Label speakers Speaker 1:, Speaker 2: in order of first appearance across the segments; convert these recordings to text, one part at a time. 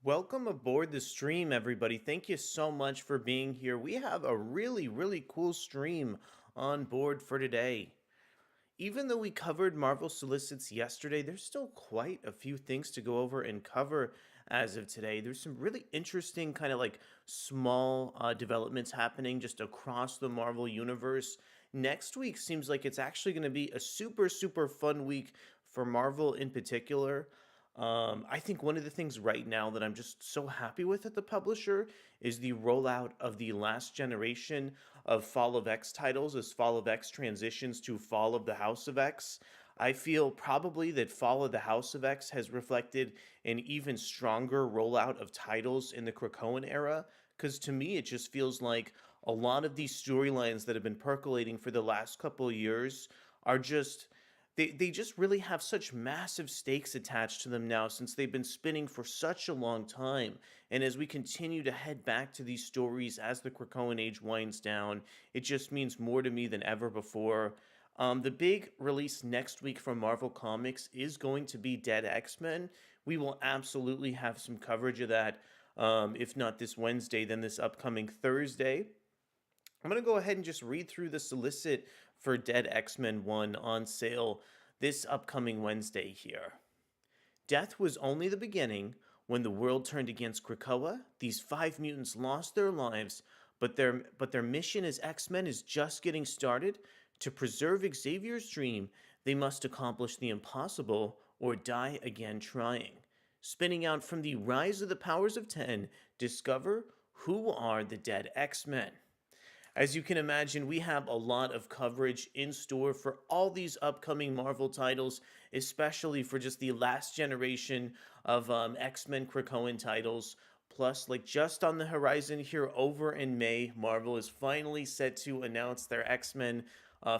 Speaker 1: Welcome aboard the stream, everybody. Thank you so much for being here. We have a really cool stream on board for today. Even though we covered Marvel Solicits yesterday, there's still quite a few things to go over and cover as of today. There's some really interesting kind of like small developments happening just across the Marvel universe. Next week seems like it's actually going to be a super fun week for Marvel in particular. I think one of the things right now that I'm just so happy with at the publisher is the rollout of the last generation of Fall of X titles as Fall of X transitions to Fall of the House of X. I feel probably that Fall of the House of X has reflected an even stronger rollout of titles in the Krakoan era, because to me it just feels like a lot of these storylines that have been percolating for the last couple of years are just they just really have such massive stakes attached to them now since they've been spinning for such a long time. And as we continue to head back to these stories as the Krakoan Age winds down, it just means more to me than ever before. The big release next week from Marvel Comics is going to be Dead X-Men. We will absolutely have some coverage of that. If not this Wednesday, then this upcoming Thursday. I'm going to go ahead and just read through the solicit for Dead X-Men 1 on sale this upcoming Wednesday here. Death was only the beginning. When the world turned against Krakoa, these five mutants lost their lives, but their mission as X-Men is just getting started. To preserve Xavier's dream, they must accomplish the impossible or die again trying. Spinning out from the Rise of the Powers of 10, discover who are the Dead X-Men. As you can imagine, we have a lot of coverage in store for all these upcoming Marvel titles, especially for just the last generation of X-Men Krakoan titles. Plus, like just on the horizon here over in May, Marvel is finally set to announce their X-Men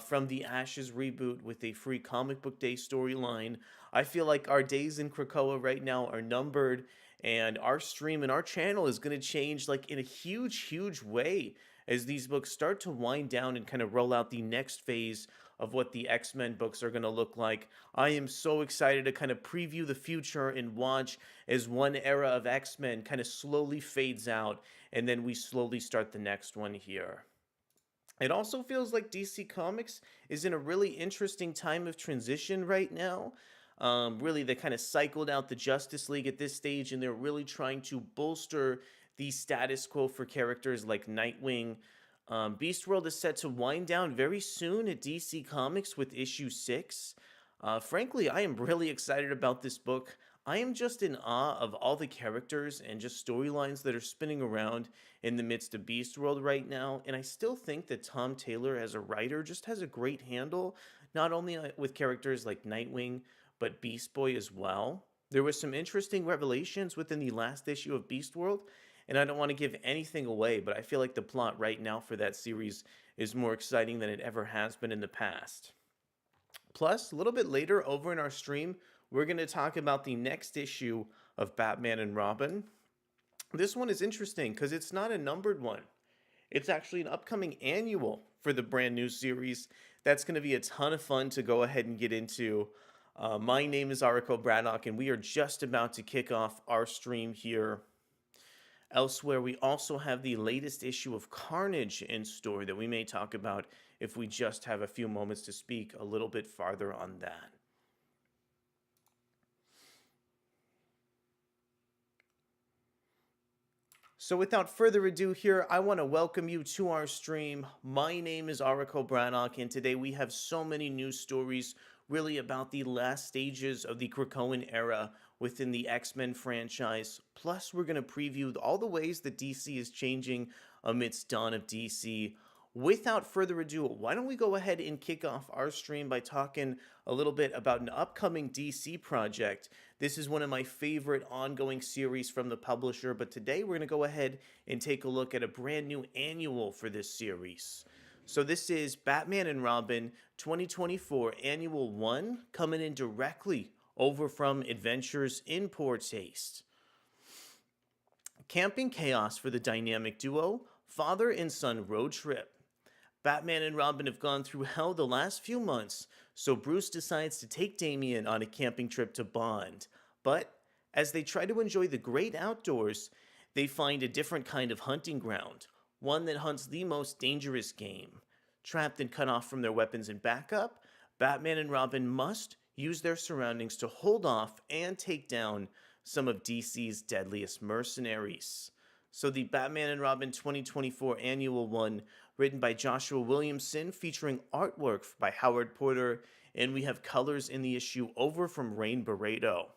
Speaker 1: from the Ashes reboot with a free comic book day storyline. I feel like our days in Krakoa right now are numbered, and our stream and our channel is going to change like in a huge way as these books start to wind down and kind of roll out the next phase of what the X-Men books are going to look like. I am so excited to kind of preview the future and watch as one era of X-Men kind of slowly fades out and then we slowly start the next one here. It also feels like DC Comics is in a really interesting time of transition right now. Really, they kind of cycled out the Justice League at this stage, and they're really trying to bolster the status quo for characters like Nightwing. Beast World is set to wind down very soon at DC Comics with issue 6. Frankly, I am really excited about this book. I am just in awe of all the characters and just storylines that are spinning around in the midst of Beast World right now. And I still think that Tom Taylor, as a writer, just has a great handle, not only with characters like Nightwing, but Beast Boy as well. There was some interesting revelations within the last issue of Beast World, and I don't want to give anything away, but I feel like the plot right now for that series is more exciting than it ever has been in the past. Plus, a little bit later over in our stream, we're going to talk about the next issue of Batman and Robin. This one is interesting because it's not a numbered one. It's actually an upcoming annual for the brand new series. That's going to be a ton of fun to go ahead and get into. My name is Arakko Braddock, and we are just about to kick off our stream here. Elsewhere, we also have the latest issue of Carnage in store that we may talk about if we just have a few moments to speak a little bit farther on that. So without further ado here, I want to welcome you to our stream. My name is Arakko Braddock, and today we have so many news stories really about the last stages of the Krakoan era within the X-Men franchise. Plus, we're going to preview all the ways that DC is changing amidst Dawn of DC. Without further ado, why don't we go ahead and kick off our stream by talking a little bit about an upcoming DC project. This is one of my favorite ongoing series from the publisher, but today we're going to go ahead and take a look at a brand new annual for this series. So this is Batman and Robin 2024 Annual 1, coming in directly over from Adventures in Poor Taste. Camping chaos for the dynamic duo, father and son road trip. Batman and Robin have gone through hell the last few months, so Bruce decides to take Damian on a camping trip to bond. But As they try to enjoy the great outdoors, they find a different kind of hunting ground, one that hunts the most dangerous game. Trapped and cut off from their weapons and backup, Batman and Robin must use their surroundings to hold off and take down some of DC's deadliest mercenaries. So, the Batman and Robin 2024 annual one, written by Joshua Williamson, featuring artwork by Howard Porter, and we have colors in the issue over from Rain Barreto.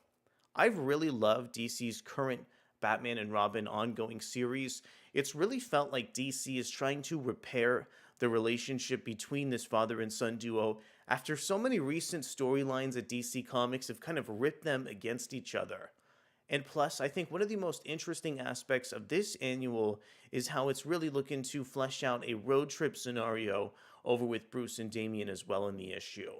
Speaker 1: I've really loved DC's current Batman and Robin ongoing series. It's really felt like DC is trying to repair the relationship between this father and son duo after so many recent storylines at DC Comics have kind of ripped them against each other. And plus, I think one of the most interesting aspects of this annual is how it's really looking to flesh out a road trip scenario over with Bruce and Damian as well in the issue.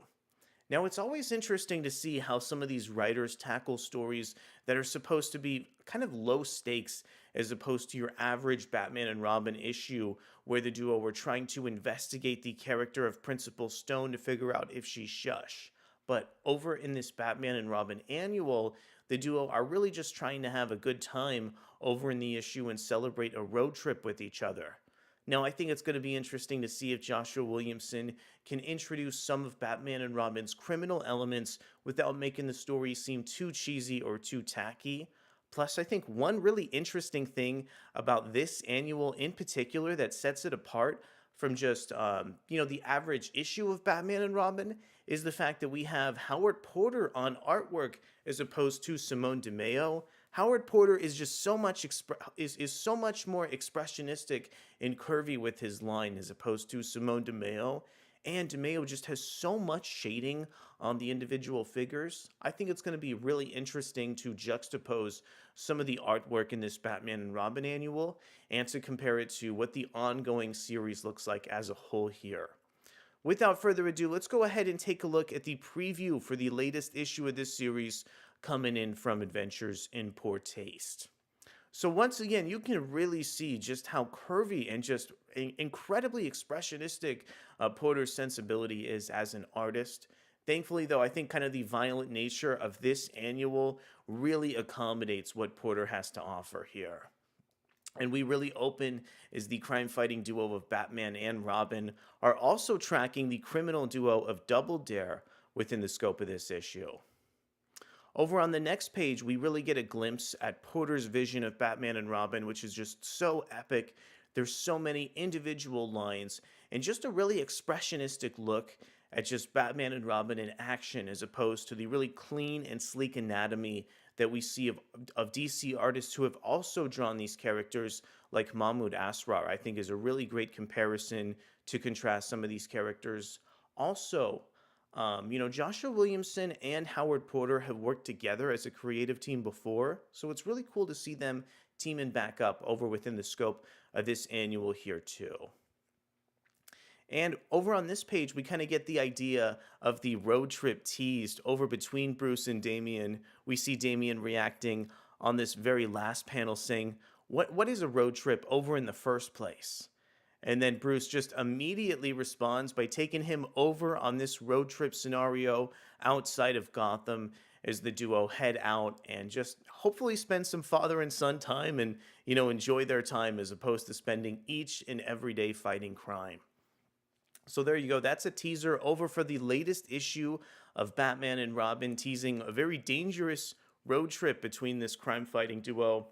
Speaker 1: Now, it's always interesting to see how some of these writers tackle stories that are supposed to be kind of low stakes as opposed to your average Batman and Robin issue where the duo were trying to investigate the character of Principal Stone to figure out if she's shush. But over in this Batman and Robin annual, the duo are really just trying to have a good time over in the issue and celebrate a road trip with each other. Now, I think it's going to be interesting to see if Joshua Williamson can introduce some of Batman and Robin's criminal elements without making the story seem too cheesy or too tacky. Plus, I think one really interesting thing about this annual in particular that sets it apart from just, the average issue of Batman and Robin is the fact that we have Howard Porter on artwork as opposed to Simone DeMeo. Howard Porter is just so much is so much more expressionistic and curvy with his line as opposed to Simone DeMeo. And DeMeo just has so much shading on the individual figures. I think it's going to be really interesting to juxtapose some of the artwork in this Batman and Robin annual and to compare it to what the ongoing series looks like as a whole here. Without further ado, let's go ahead and take a look at the preview for the latest issue of this series coming in from Adventures in Poor Taste. So once again, you can really see just how curvy and just incredibly expressionistic Porter's sensibility is as an artist. Thankfully, though, I think kind of the violent nature of this annual really accommodates what Porter has to offer here. And we really open as the crime-fighting duo of Batman and Robin are also tracking the criminal duo of Double Dare within the scope of this issue. Over on the next page, we really get a glimpse at Porter's vision of Batman and Robin, which is just so epic. There's so many individual lines and just a really expressionistic look at just Batman and Robin in action as opposed to the really clean and sleek anatomy that we see of DC artists who have also drawn these characters like Mahmoud Asrar. I think is a really great comparison to contrast some of these characters. Also, Joshua Williamson and Howard Porter have worked together as a creative team before, so it's really cool to see them teaming back up over within the scope of this annual here too. And over on this page, we kind of get the idea of the road trip teased over between Bruce and Damian. We see Damian reacting on this very last panel saying, what is a road trip over in the first place? And then Bruce just immediately responds by taking him over on this road trip scenario outside of Gotham as the duo head out and just hopefully spend some father and son time and, enjoy their time as opposed to spending each and every day fighting crime. So there you go. That's a teaser over for the latest issue of Batman and Robin, teasing a very dangerous road trip between this crime-fighting duo.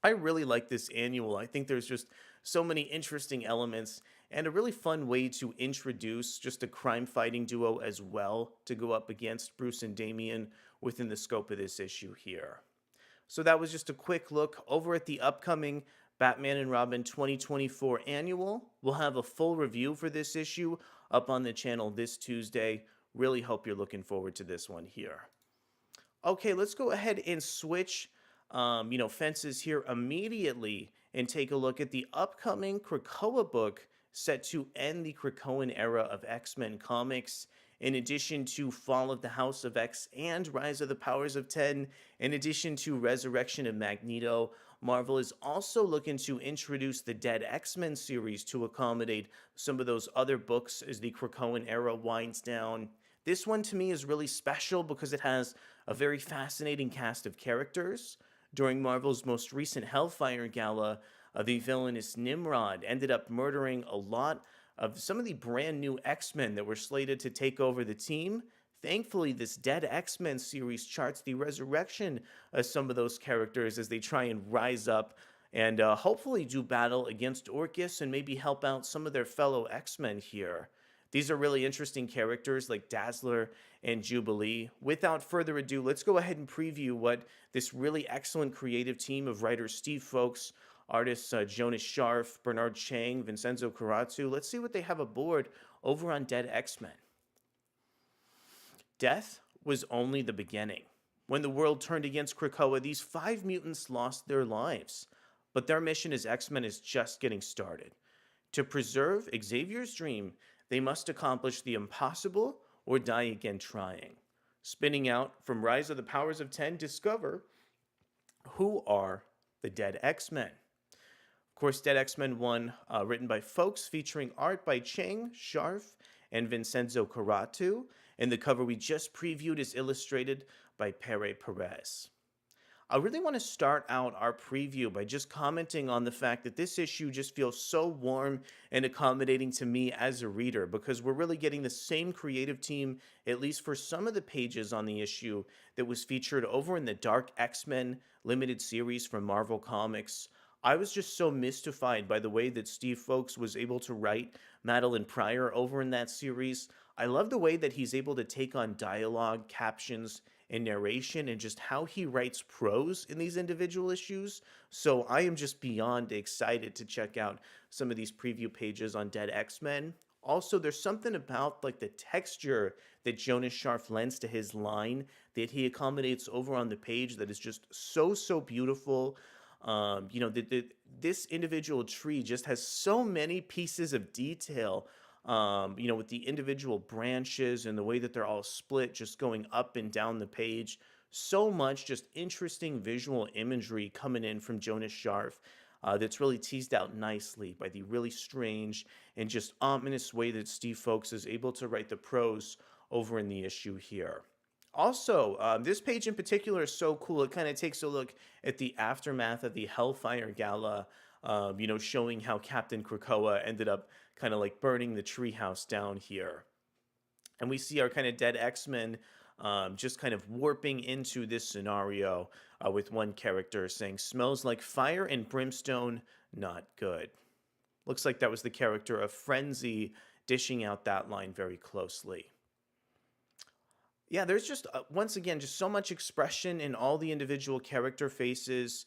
Speaker 1: I really like this annual. I think there's just so many interesting elements and a really fun way to introduce just a crime-fighting duo as well to go up against Bruce and Damian within the scope of this issue here. So that was just a quick look over at the upcoming Batman and Robin 2024 annual. We'll have a full review for this issue up on the channel this Tuesday. Really hope you're looking forward to this one here. Okay, let's go ahead and switch fences here immediately and take a look at the upcoming Krakoa book set to end the Krakoan era of X-Men comics. In addition to Fall of the House of X and Rise of the Powers of 10, in addition to Resurrection of Magneto, Marvel is also looking to introduce the Dead X-Men series to accommodate some of those other books as the Krakoan era winds down. This one to me is really special because it has a very fascinating cast of characters. During Marvel's most recent Hellfire Gala, the villainous Nimrod ended up murdering a lot of some of the brand new X-Men that were slated to take over the team. Thankfully, this Dead X-Men series charts the resurrection of some of those characters as they try and rise up and hopefully do battle against Orcus and maybe help out some of their fellow X-Men here. These are really interesting characters like Dazzler and Jubilee. Without further ado, let's go ahead and preview what this really excellent creative team of writers Steve Folks, artists Jonas Scharf, Bernard Chang, Vincenzo Carrazzo, let's see what they have aboard over on Dead X-Men. Death was only the beginning. When the world turned against Krakoa, these 5 mutants lost their lives. But their mission as X-Men is just getting started. To preserve Xavier's dream, they must accomplish the impossible or die again trying. Spinning out from Rise of the Powers of 10, discover who are the Dead X-Men. Of course, Dead X-Men 1, written by Folks, featuring art by Chang, Scharf, and Vincenzo Carrazzo, and the cover we just previewed is illustrated by Pere Perez. I really want to start out our preview by just commenting on the fact that this issue just feels so warm and accommodating to me as a reader, because we're really getting the same creative team, at least for some of the pages on the issue, that was featured over in the Dark X-Men limited series from Marvel Comics. I was just so mystified by the way that Steve Folks was able to write Madeline Pryor over in that series. I love the way that he's able to take on dialogue, captions, and narration, and just how he writes prose in these individual issues. So I am just beyond excited to check out some of these preview pages on Dead X-Men. Also, there's something about like the texture that Jonas Scharf lends to his line that he accommodates over on the page that is just so beautiful. This individual tree just has so many pieces of detail, with the individual branches and the way that they're all split, just going up and down the page. So much just interesting visual imagery coming in from Jonas Scharf that's really teased out nicely by the really strange and just ominous way that Steve Folks is able to write the prose over in the issue here. Also, this page in particular is so cool. It kind of takes a look at the aftermath of the Hellfire Gala, showing how Captain Krakoa ended up kind of like burning the treehouse down here. And we see our kind of Dead X-Men just kind of warping into this scenario with one character saying, "Smells like fire and brimstone, not good." Looks like that was the character of Frenzy dishing out that line very closely. Yeah, there's just, once again, just so much expression in all the individual character faces.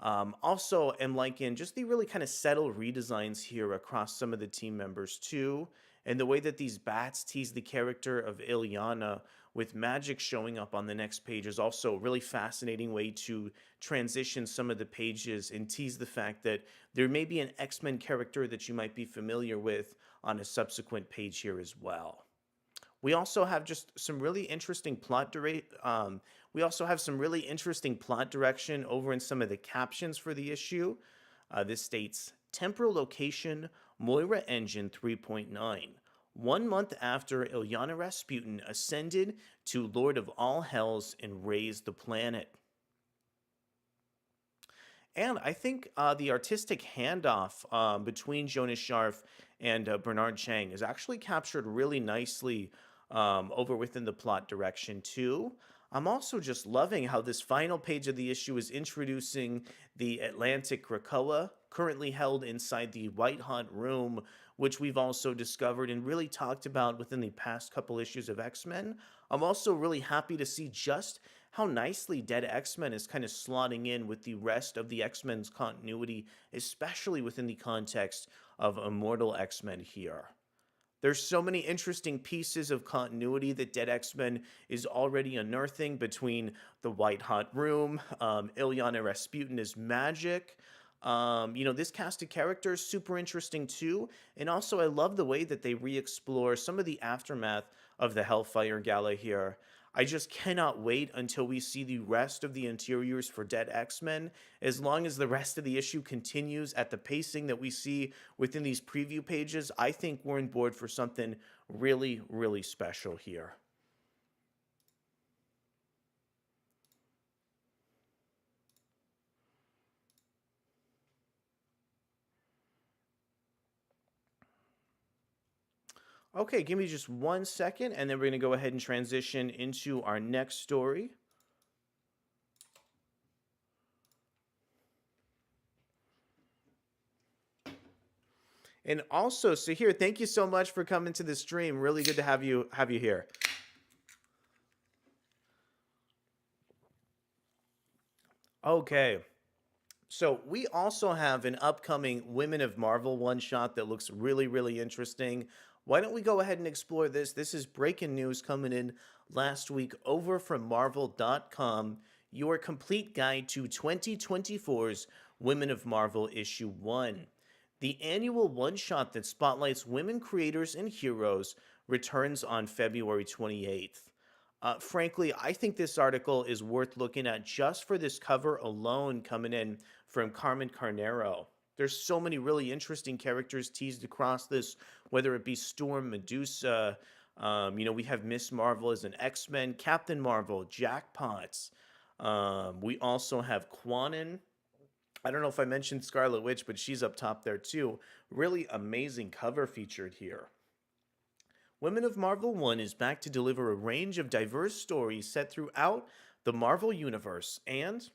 Speaker 1: Also, am liking just the really kind of subtle redesigns here across some of the team members too. And the way that these bats tease the character of Ilyana with magic showing up on the next page is also a really fascinating way to transition some of the pages and tease the fact that there may be an X-Men character that you might be familiar with on a subsequent page here as well. We also have just some really interesting plot direction over in some of the captions for the issue. This states, "Temporal location, Moira Engine 3.9. 1 month after Ilyana Rasputin ascended to Lord of all Hells and raised the planet." And I think the artistic handoff between Jonas Scharf and Bernard Chang is actually captured really nicely over within the plot direction too. I'm also just loving how this final page of the issue is introducing the Atlantic Krakoa, currently held inside the White Hot Room, which we've also discovered and really talked about within the past couple issues of X-Men. I'm also really happy to see just how nicely Dead X-Men is kind of slotting in with the rest of the X-Men's continuity, especially within the context of Immortal X-Men here. There's so many interesting pieces of continuity that Dead X-Men is already unearthing between the White Hot Room, Ilyana Rasputin is magic. This cast of characters super interesting too. And also I love the way that they re-explore some of the aftermath of the Hellfire Gala here. I just cannot wait until we see the rest of the interiors for Dead X-Men. As long as the rest of the issue continues at the pacing that we see within these preview pages, I think we're on board for something really, really special here. Okay, give me just 1 second, and then we're going to go ahead and transition into our next story. And also, Sahir, thank you so much for coming to the stream. Really good to have you here. Okay. So we also have an upcoming Women of Marvel one shot that looks really, really interesting. Why don't we go ahead and explore this? This is breaking news coming in last week over from Marvel.com. Your complete guide to 2024's Women of Marvel issue 1. The annual one shot that spotlights women creators and heroes returns on February 28th. Frankly, I think this article is worth looking at just for this cover alone coming in from Carmen Carnero. There's so many really interesting characters teased across this, whether it be Storm, Medusa, we have Miss Marvel as an X-Men, Captain Marvel, Jackpots. We also have Quanon. I don't know if I mentioned Scarlet Witch, but she's up top there too. Really amazing cover featured here. Women of Marvel 1 is back to deliver a range of diverse stories set throughout the Marvel Universe, and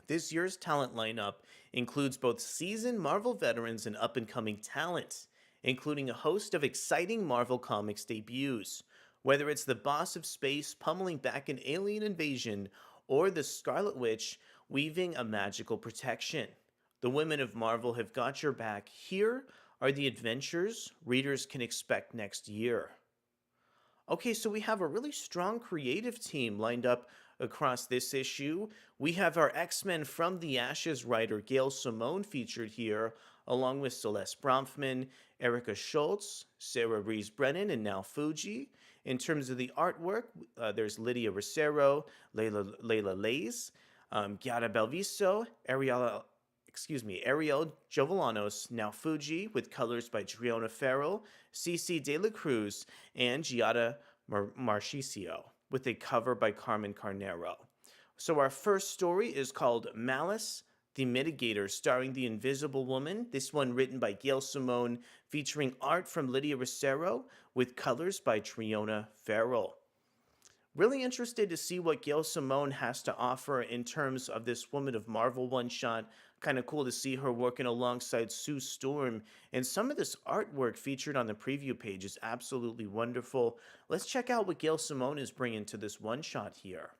Speaker 1: this year's talent lineup includes both seasoned Marvel veterans and up and coming talent, including a host of exciting Marvel Comics debuts. Whether it's the Boss of Space pummeling back an alien invasion, or the Scarlet Witch weaving a magical protection, the Women of Marvel have got your back. Here are the adventures readers can expect next year. Okay, so we have a really strong creative team lined up across this issue. We have our X-Men from the Ashes writer Gail Simone featured here, along with Celeste Bronfman, Erica Schultz, Sarah Rees Brennan, and now Fuji. In terms of the artwork, there's Lydia Rosero, Layla Lays, Giada Belviso, Ariel Jovelanos, now Fuji, with colors by Triona Farrell, Cece De La Cruz, and Giada Marchisio, with a cover by Carmen Carnero. So our first story is called Malice, the Mitigator, starring the Invisible Woman. This one written by Gail Simone, featuring art from Lydia Rosero, with colors by Triona Farrell. Really interested to see what Gail Simone has to offer in terms of this Woman of Marvel one-shot. Kind of cool to see her working alongside Sue Storm. And some of this artwork featured on the preview page is absolutely wonderful. Let's check out what Gail Simone is bringing to this one-shot here.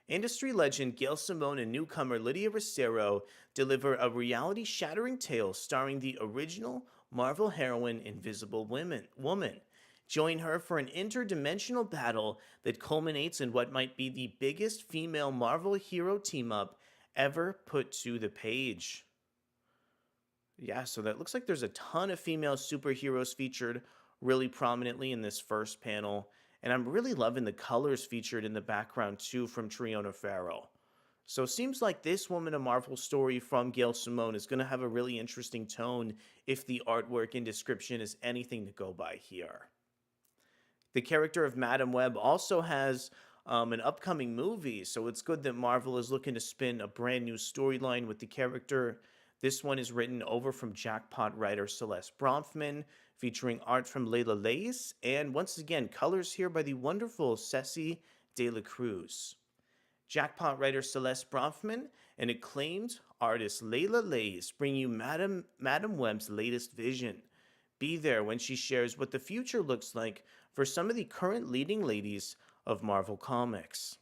Speaker 1: Industry legend Gail Simone and newcomer Lydia Rosero deliver a reality-shattering tale starring the original Marvel heroine Invisible Woman. Join her for an interdimensional battle that culminates in what might be the biggest female Marvel hero team-up ever put to the page. Yeah, so that looks like there's a ton of female superheroes featured really prominently in this first panel. And I'm really loving the colors featured in the background too from Triona Farrell. So it seems like this Woman of Marvel story from Gail Simone is going to have a really interesting tone if the artwork and description is anything to go by here. The character of Madam Web also has an upcoming movie, so it's good that Marvel is looking to spin a brand new storyline with the character. This one is written over from Jackpot writer Celeste Bronfman, featuring art from Layla Lays, and once again, colors here by the wonderful Ceci De La Cruz. Jackpot writer Celeste Bronfman and acclaimed artist Layla Lays bring you Madam Web's latest vision. Be there when she shares what the future looks like for some of the current leading ladies of Marvel Comics.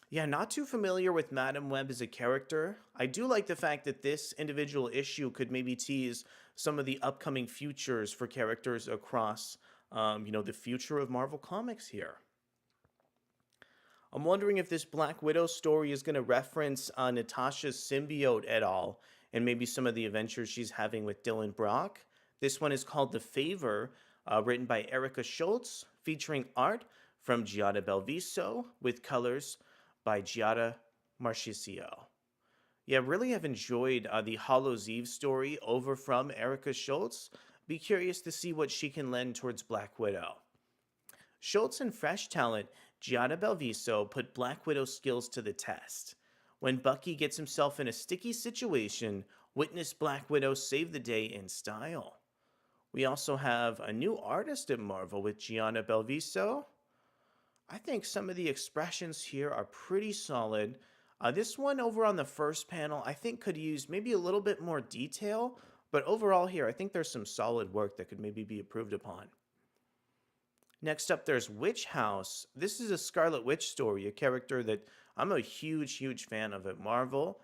Speaker 1: Yeah, not too familiar with Madam Web as a character. I do like the fact that this individual issue could maybe tease some of the upcoming futures for characters across, the future of Marvel Comics here. I'm wondering if this Black Widow story is going to reference Natasha's symbiote at all, and maybe some of the adventures she's having with Dylan Brock. This one is called The Favor, written by Erica Schultz, featuring art from Giada Belviso, with colors by Giada Marchisio. Yeah, really have enjoyed the Hallows Eve story over from Erica Schultz. Be curious to see what she can lend towards Black Widow. Schultz and fresh talent Giada Belviso put Black Widow's skills to the test. When Bucky gets himself in a sticky situation, witness Black Widow save the day in style. We also have a new artist at Marvel with Gianna Belviso. I think some of the expressions here are pretty solid. This one over on the first panel, I think could use maybe a little bit more detail, but overall here, I think there's some solid work that could maybe be improved upon. Next up, there's Witch House. This is a Scarlet Witch story, a character that I'm a huge fan of at Marvel.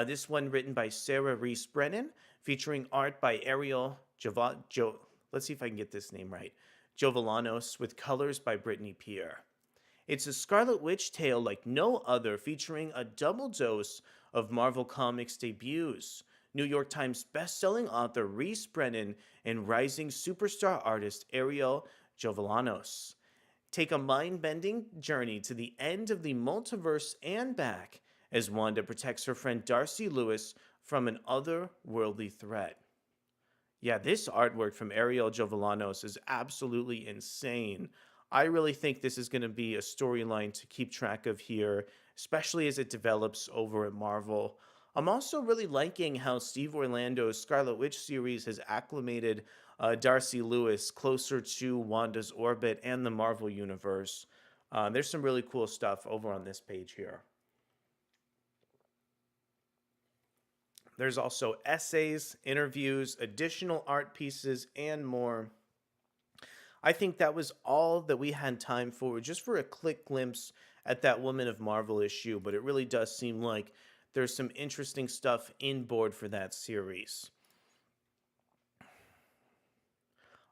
Speaker 1: This one written by Sarah Reese Brennan, featuring art by Ariel let's see if I can get this name right. Jovellanos, with colors by Brittany Pierre. It's a Scarlet Witch tale like no other, featuring a double dose of Marvel Comics debuts. New York Times bestselling author Reese Brennan and rising superstar artist Ariel Jovellanos take a mind-bending journey to the end of the multiverse and back as Wanda protects her friend Darcy Lewis from an otherworldly threat. Yeah, this artwork from Ariel Jovellanos is absolutely insane. I really think this is going to be a storyline to keep track of here, especially as it develops over at Marvel. I'm also really liking how Steve Orlando's Scarlet Witch series has acclimated Darcy Lewis closer to Wanda's orbit and the Marvel Universe. There's some really cool stuff over on this page here. There's also essays, interviews, additional art pieces, and more. I think that was all that we had time for, just for a quick glimpse at that Woman of Marvel issue, but it really does seem like there's some interesting stuff in board for that series.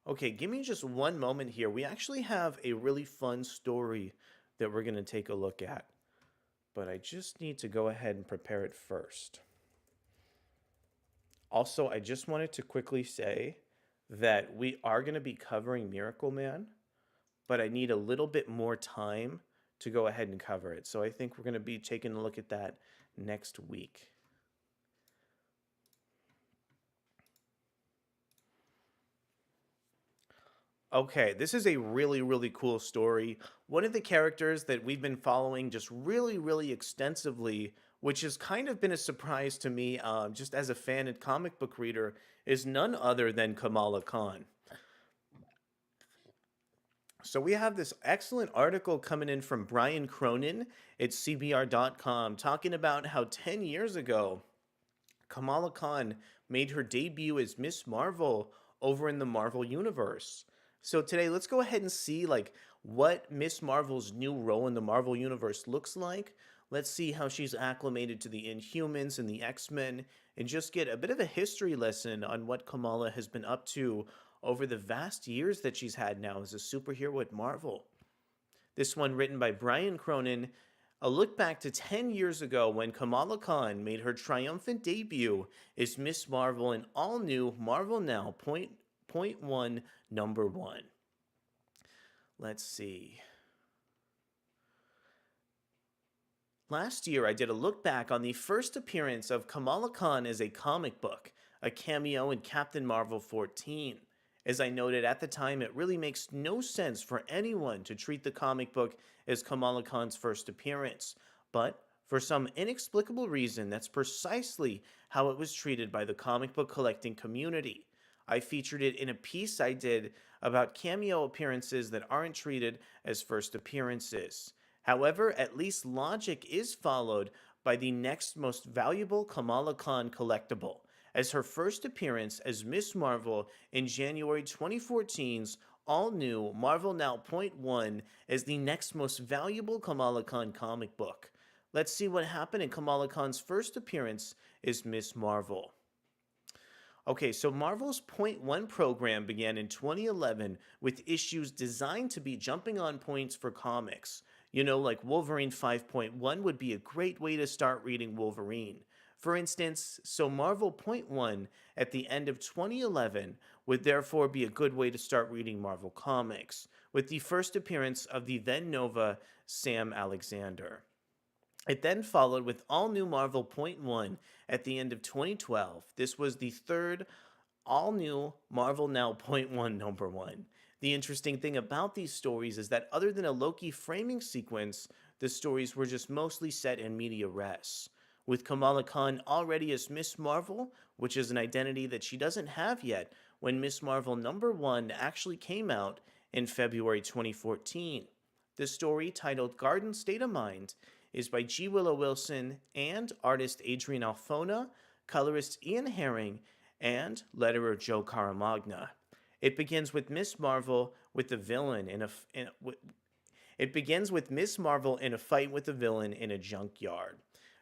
Speaker 1: Okay, give me just one moment here. We actually have a really fun story that we're going to take a look at, but I just need to go ahead and prepare it first. Also, I just wanted to quickly say that we are going to be covering Miracle Man, but I need a little bit more time to go ahead and cover it. So I think we're going to be taking a look at that next week. Okay, this is a really cool story. One of the characters that we've been following just really extensively, which has kind of been a surprise to me, just as a fan and comic book reader, is none other than Kamala Khan. So we have this excellent article coming in from Brian Cronin at CBR.com talking about how 10 years ago, Kamala Khan made her debut as Miss Marvel over in the Marvel Universe. So today, let's go ahead and see what Miss Marvel's new role in the Marvel Universe looks like. Let's see how she's acclimated to the Inhumans and the X-Men, and just get a bit of a history lesson on what Kamala has been up to over the vast years that she's had now as a superhero at Marvel. This one written by Brian Cronin, a look back to 10 years ago when Kamala Khan made her triumphant debut as Miss Marvel in all-new Marvel Now .1 number 1. Let's see. Last year, I did a look back on the first appearance of Kamala Khan as a comic book, a cameo in Captain Marvel 14. As I noted at the time, it really makes no sense for anyone to treat the comic book as Kamala Khan's first appearance, but for some inexplicable reason, that's precisely how it was treated by the comic book collecting community. I featured it in a piece I did about cameo appearances that aren't treated as first appearances. However, at least logic is followed by the next most valuable Kamala Khan collectible, as her first appearance as Miss Marvel in January 2014's all-new Marvel Now .1 as the next most valuable Kamala Khan comic book. Let's see what happened in Kamala Khan's first appearance as Miss Marvel. Okay, so Marvel's .1 program began in 2011 with issues designed to be jumping on points for comics. You know, like Wolverine 5.1 would be a great way to start reading Wolverine. For instance, so Marvel .1 at the end of 2011 would therefore be a good way to start reading Marvel Comics, with the first appearance of the then Nova Sam Alexander. It then followed with all-new Marvel .1 at the end of 2012. This was the third all-new Marvel Now .1 number 1. The interesting thing about these stories is that other than a Loki framing sequence, the stories were just mostly set in media res. With Kamala Khan already as Miss Marvel, which is an identity that she doesn't have yet, when Miss Marvel #1 actually came out in February 2014. The story, titled Garden State of Mind, is by G. Willow Wilson and artist Adrian Alfona, colorist Ian Herring, and letterer Joe Caramagna. It begins with Miss Marvel with the villain in a it begins with Miss Marvel in a fight with a villain in a junkyard.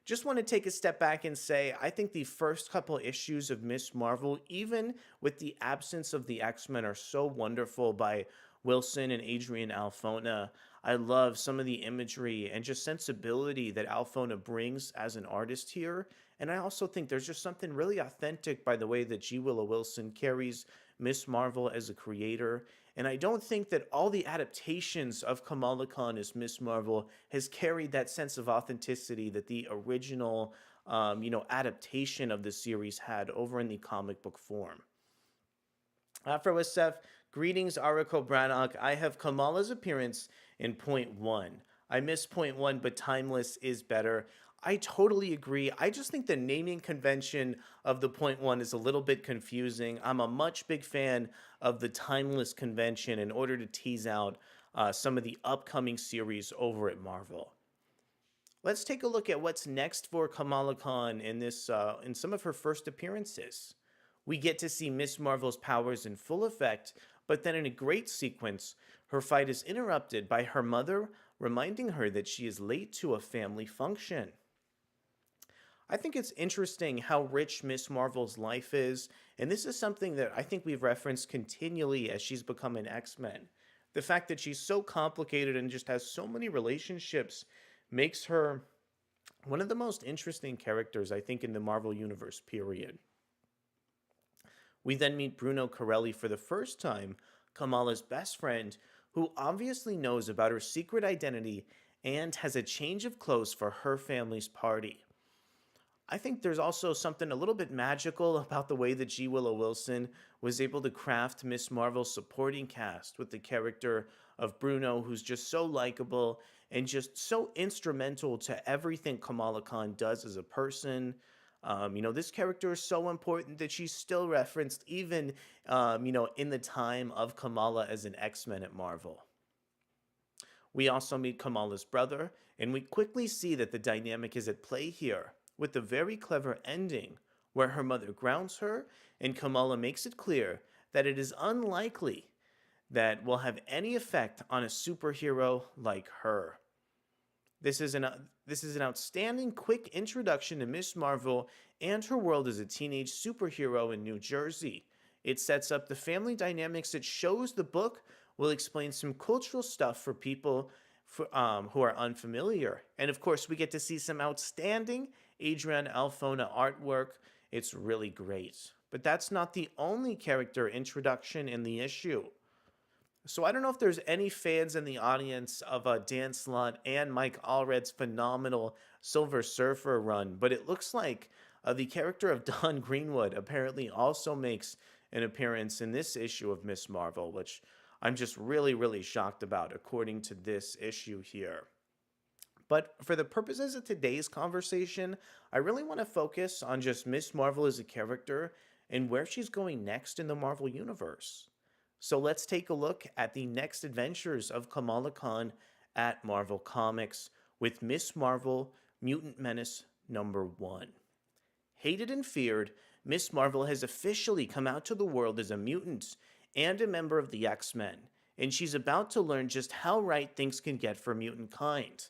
Speaker 1: Just want to take a step back and say, I think the first couple issues of Miss Marvel, even with the absence of the X-Men, are so wonderful by Wilson and Adrian Alfona. I love some of the imagery and just sensibility that Alfona brings as an artist here. And I also think there's just something really authentic by the way that G. Willow Wilson carries Miss Marvel as a creator. And I don't think that all the adaptations of Kamala Khan as Miss Marvel has carried that sense of authenticity that the original, adaptation of the series had over in the comic book form. Afro SF, greetings, Arakko Brannock. I have Kamala's appearance in point one. I miss point one, but Timeless is better. I totally agree. I just think the naming convention of the point one is a little bit confusing. I'm a much big fan of the Timeless convention in order to tease out some of the upcoming series over at Marvel. Let's take a look at what's next for Kamala Khan in some of her first appearances. We get to see Miss Marvel's powers in full effect, but then in a great sequence, her fight is interrupted by her mother reminding her that she is late to a family function. I think it's interesting how rich Miss Marvel's life is, and this is something that I think we've referenced continually as she's become an X-Men. The fact that she's so complicated and just has so many relationships makes her one of the most interesting characters, I think, in the Marvel Universe, period. We then meet Bruno Corelli for the first time, Kamala's best friend, who obviously knows about her secret identity and has a change of clothes for her family's party. I think there's also something a little bit magical about the way that G. Willow Wilson was able to craft Miss Marvel's supporting cast with the character of Bruno, who's just so likable and just so instrumental to everything Kamala Khan does as a person. This character is so important that she's still referenced even, in the time of Kamala as an X-Men at Marvel. We also meet Kamala's brother, and we quickly see that the dynamic is at play here, with the very clever ending where her mother grounds her and Kamala makes it clear that it is unlikely that will have any effect on a superhero like her. This is an outstanding quick introduction to Miss Marvel and her world as a teenage superhero in New Jersey. It sets up the family dynamics. It shows the book will explain some cultural stuff for people who are unfamiliar. And of course, we get to see some outstanding Adrian Alfona artwork. It's really great. But that's not the only character introduction in the issue. So I don't know if there's any fans in the audience of Dan Slott and Mike Allred's phenomenal Silver Surfer run, but it looks like the character of Don Greenwood apparently also makes an appearance in this issue of Miss Marvel, which I'm just really, really shocked about according to this issue here. But for the purposes of today's conversation, I really want to focus on just Miss Marvel as a character and where she's going next in the Marvel Universe. So let's take a look at the next adventures of Kamala Khan at Marvel Comics with Miss Marvel Mutant Menace #1. Hated and feared, Miss Marvel has officially come out to the world as a mutant and a member of the X-Men, and she's about to learn just how right things can get for mutant kind.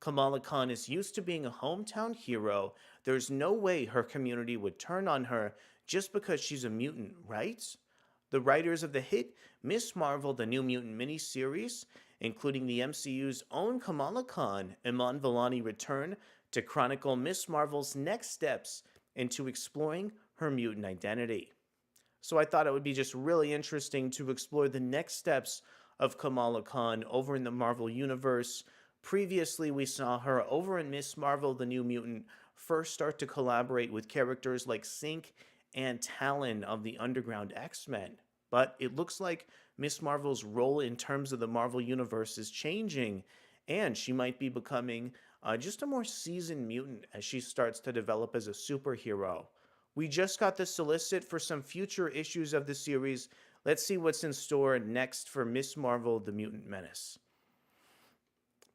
Speaker 1: Kamala Khan is used to being a hometown hero. There's no way her community would turn on her just because she's a mutant, right? The writers of the hit Miss Marvel, the New Mutant miniseries, including the MCU's own Kamala Khan, Iman Vellani, return to chronicle Miss Marvel's next steps into exploring her mutant identity. So I thought it would be just really interesting to explore the next steps of Kamala Khan over in the Marvel Universe. Previously, we saw her over in Miss Marvel, the New Mutant, first start to collaborate with characters like Synch and Talon of the Underground X-Men. But it looks like Miss Marvel's role in terms of the Marvel Universe is changing, and she might be becoming just a more seasoned mutant as she starts to develop as a superhero. We just got the solicit for some future issues of the series. Let's see what's in store next for Miss Marvel, the Mutant Menace.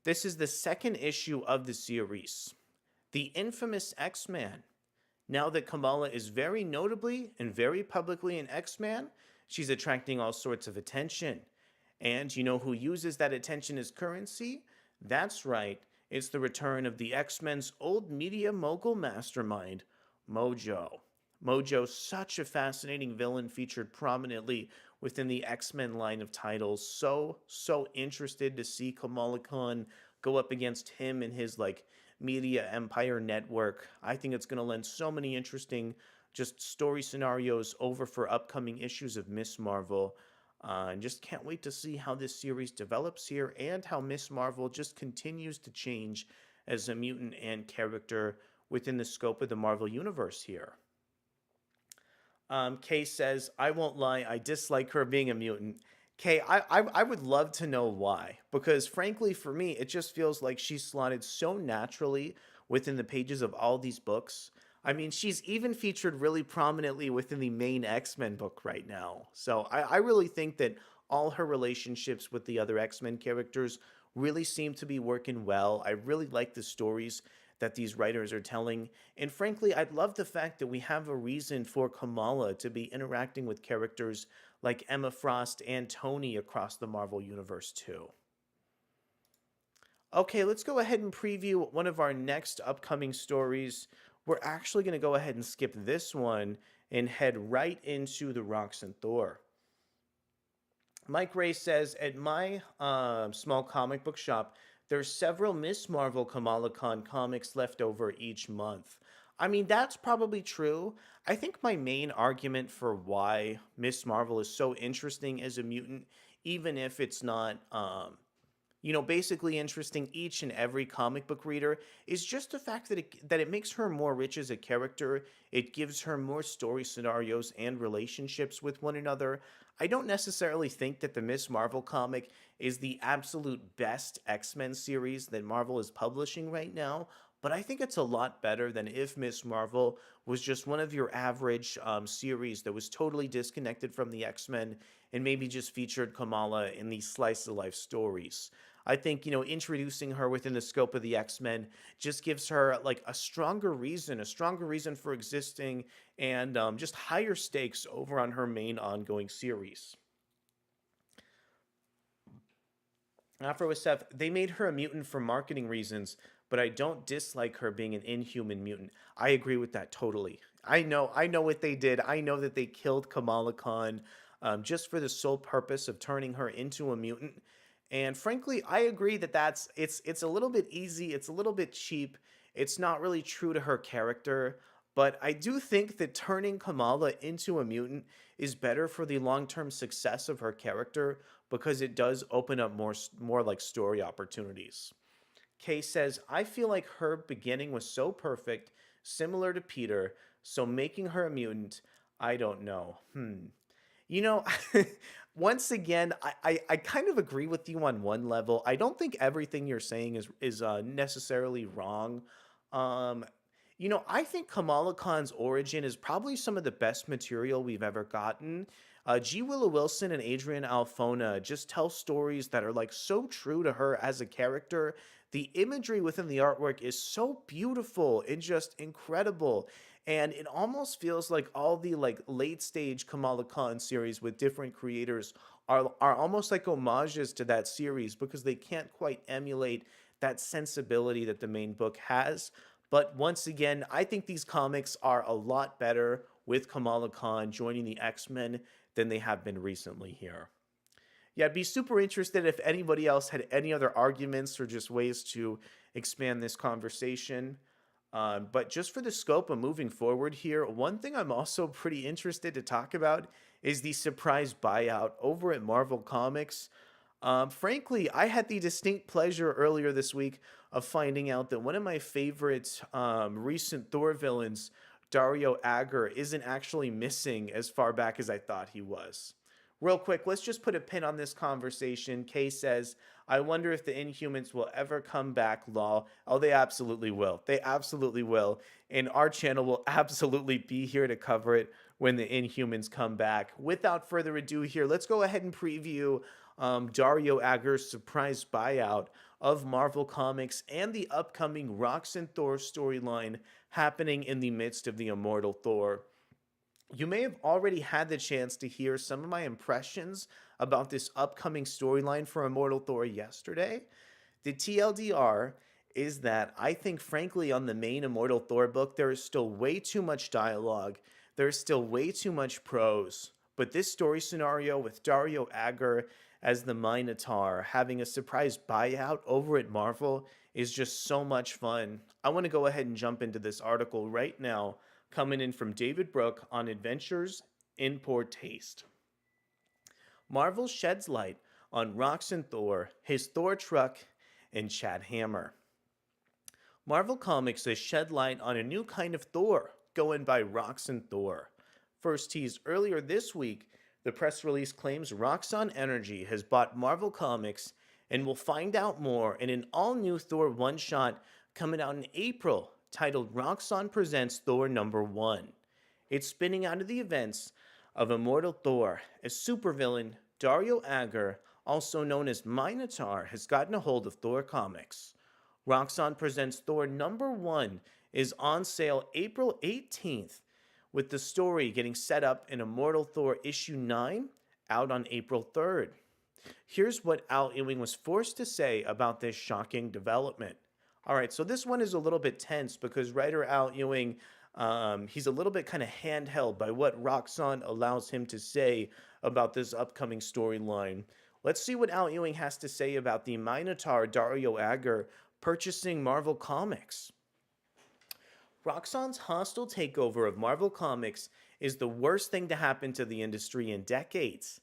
Speaker 1: This is the second issue of the series, the infamous X-Man. Now that Kamala is very notably and very publicly an X-Man, she's attracting all sorts of attention. And you know who uses that attention as currency? That's right, it's the return of the X-Men's old media mogul mastermind, Mojo. Mojo's such a fascinating villain featured prominently within the X-Men line of titles. So interested to see Kamala Khan go up against him and his media empire network. I think it's going to lend so many interesting just story scenarios over for upcoming issues of Miss Marvel. And just can't wait to see how this series develops here and how Miss Marvel just continues to change as a mutant and character within the scope of the Marvel Universe here. Kay says, I won't lie, I dislike her being a mutant. Kay, I would love to know why, because frankly, for me, it just feels like she's slotted so naturally within the pages of all these books. I mean, she's even featured really prominently within the main X-Men book right now. So I really think that all her relationships with the other X-Men characters really seem to be working well. I really like the stories that these writers are telling. And frankly, I'd love the fact that we have a reason for Kamala to be interacting with characters like Emma Frost and Tony across the Marvel Universe too. Okay, let's go ahead and preview one of our next upcoming stories. We're actually going to go ahead and skip this one and head right into the Roxxin Thor. Mike Ray says, at my small comic book shop, there's several Miss Marvel Kamala Khan comics left over each month. I mean, that's probably true. I think my main argument for why Miss Marvel is so interesting as a mutant, even if it's not, basically interesting each and every comic book reader, is just the fact that it makes her more rich as a character. It gives her more story scenarios and relationships with one another. I don't necessarily think that the Miss Marvel comic is the absolute best X-Men series that Marvel is publishing right now, but I think it's a lot better than if Miss Marvel was just one of your average series that was totally disconnected from the X-Men and maybe just featured Kamala in these slice of life stories. I think, introducing her within the scope of the X-Men just gives her a stronger reason for existing, and just higher stakes over on her main ongoing series. AfroSF, they made her a mutant for marketing reasons, but I don't dislike her being an inhuman mutant. I agree with that totally. I know what they did. I know that they killed Kamala Khan just for the sole purpose of turning her into a mutant. And frankly, I agree that it's a little bit easy, it's a little bit cheap, it's not really true to her character, but I do think that turning Kamala into a mutant is better for the long-term success of her character because it does open up more like story opportunities. Kay says, I feel like her beginning was so perfect, similar to Peter, so making her a mutant, I don't know. You know, once again, I kind of agree with you on one level. I don't think everything you're saying is necessarily wrong. I think Kamala Khan's origin is probably some of the best material we've ever gotten. G. Willow Wilson and Adrian Alphona just tell stories that are so true to her as a character. The imagery within the artwork is so beautiful and just incredible. And it almost feels like all the late stage Kamala Khan series with different creators are almost like homages to that series because they can't quite emulate that sensibility that the main book has. But once again, I think these comics are a lot better with Kamala Khan joining the X-Men than they have been recently here. Yeah, I'd be super interested if anybody else had any other arguments or just ways to expand this conversation. But just for the scope of moving forward here, one thing I'm also pretty interested to talk about is the surprise buyout over at Marvel Comics. Frankly, I had the distinct pleasure earlier this week of finding out that one of my favorite recent Thor villains, Dario Agger, isn't actually missing as far back as I thought he was. Real quick, let's just put a pin on this conversation. Kay says, I wonder if the Inhumans will ever come back, lol. Oh, they absolutely will. They absolutely will. And our channel will absolutely be here to cover it when the Inhumans come back. Without further ado here, let's go ahead and preview Dario Agger's surprise buyout of Marvel Comics and the upcoming Roxxin Thor storyline happening in the midst of the Immortal Thor. You may have already had the chance to hear some of my impressions about this upcoming storyline for Immortal Thor yesterday. The TLDR is that I think, frankly, on the main Immortal Thor book, there is still way too much dialogue. There's still way too much prose. But this story scenario with Dario Agger as the Minotaur having a surprise buyout over at Marvel is just so much fun. I want to go ahead and jump into this article right now, coming in from David Brooke on Adventures in Poor Taste. Marvel sheds light on Roxxin Thor, his Thor truck, and Chad Hammer. Marvel Comics has shed light on a new kind of Thor, going by Roxxin Thor. First teased earlier this week, the press release claims Roxxon Energy has bought Marvel Comics and will find out more in an all-new Thor one-shot coming out in April titled Roxxon Presents Thor Number 1. It's spinning out of the events of Immortal Thor, a supervillain, Dario Agger, also known as Minotaur, has gotten a hold of Thor comics. Roxxon Presents Thor Number 1 is on sale April 18th, with the story getting set up in Immortal Thor issue 9 out on April 3rd. Here's what Al Ewing was forced to say about this shocking development. All right, so this one is a little bit tense because writer Al Ewing, he's a little bit kind of handheld by what Roxxon allows him to say about this upcoming storyline. Let's see what Al Ewing has to say about the Minotaur Dario Agger purchasing Marvel Comics. Roxxon's hostile takeover of Marvel Comics is the worst thing to happen to the industry in decades.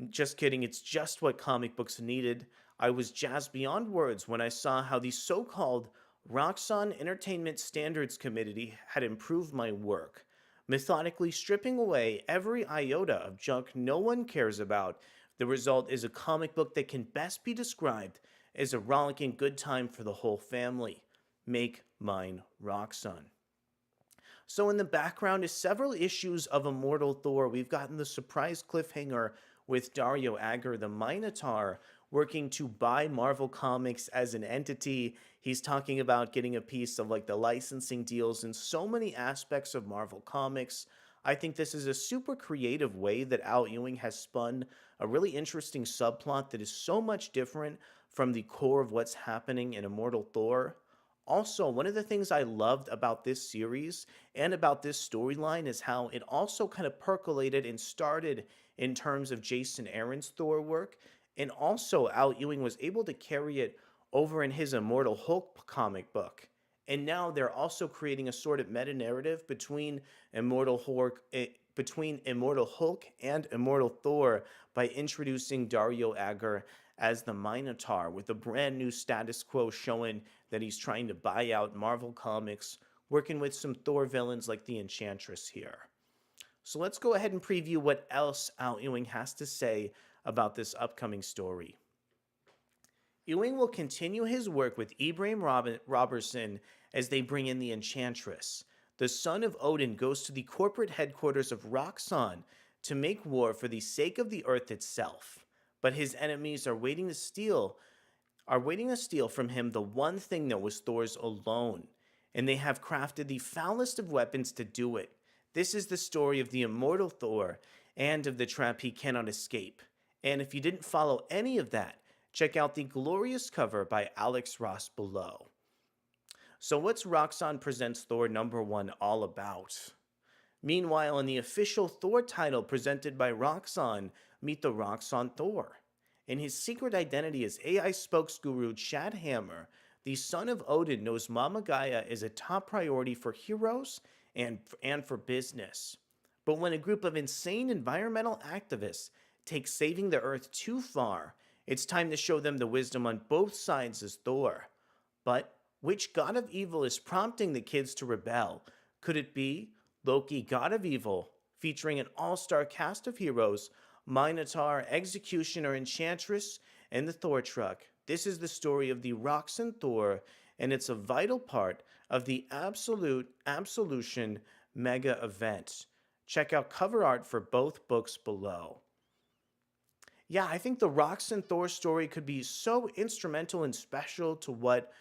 Speaker 1: Just kidding, it's just what comic books needed. I was jazzed beyond words when I saw how the so-called Roxxon Entertainment Standards Committee had improved my work, methodically stripping away every iota of junk no one cares about. The result is a comic book that can best be described as a rollicking good time for the whole family. Make mine Roxxon. So in the background is several issues of Immortal Thor. We've gotten the surprise cliffhanger with Dario Agger, the Minotaur, working to buy Marvel Comics as an entity. He's talking about getting a piece of like the licensing deals in so many aspects of Marvel Comics. I think this is a super creative way that Al Ewing has spun a really interesting subplot that is so much different from the core of what's happening in Immortal Thor. Also, one of the things I loved about this series and about this storyline is how it also kind of percolated and started in terms of Jason Aaron's Thor work. And also, Al Ewing was able to carry it over in his Immortal Hulk comic book. And now they're also creating a sort of meta-narrative between Immortal Hulk and Immortal Thor by introducing Dario Agger as the Minotaur with a brand new status quo showing that he's trying to buy out Marvel Comics, working with some Thor villains like the Enchantress here. So let's go ahead and preview what else Al Ewing has to say about this upcoming story. Ewing will continue his work with Ibrahim Robertson as they bring in the Enchantress. The son of Odin goes to the corporate headquarters of Roxxon to make war for the sake of the Earth itself. But his enemies are waiting to steal from him the one thing that was Thor's alone. And they have crafted the foulest of weapons to do it. This is the story of the immortal Thor and of the trap he cannot escape. And if you didn't follow any of that, check out the glorious cover by Alex Ross below. So what's Roxxon Presents Thor #1 all about? Meanwhile, in the official Thor title presented by Roxxon, meet the Roxxin Thor. In his secret identity as AI spokes guru Chad Hammer, the son of Odin knows Mama Gaia is a top priority for heroes and for business. But when a group of insane environmental activists take saving the Earth too far, it's time to show them the wisdom on both sides as Thor. But which god of evil is prompting the kids to rebel? Could it be Loki, god of evil, featuring an all-star cast of heroes, Minotaur, Executioner, Enchantress, and the Thor truck? This is the story of the Roxxin Thor, and it's a vital part of the Absolution mega event. Check out cover art for both books below. Yeah, I think the Roxanne Thor story could be so instrumental and special to what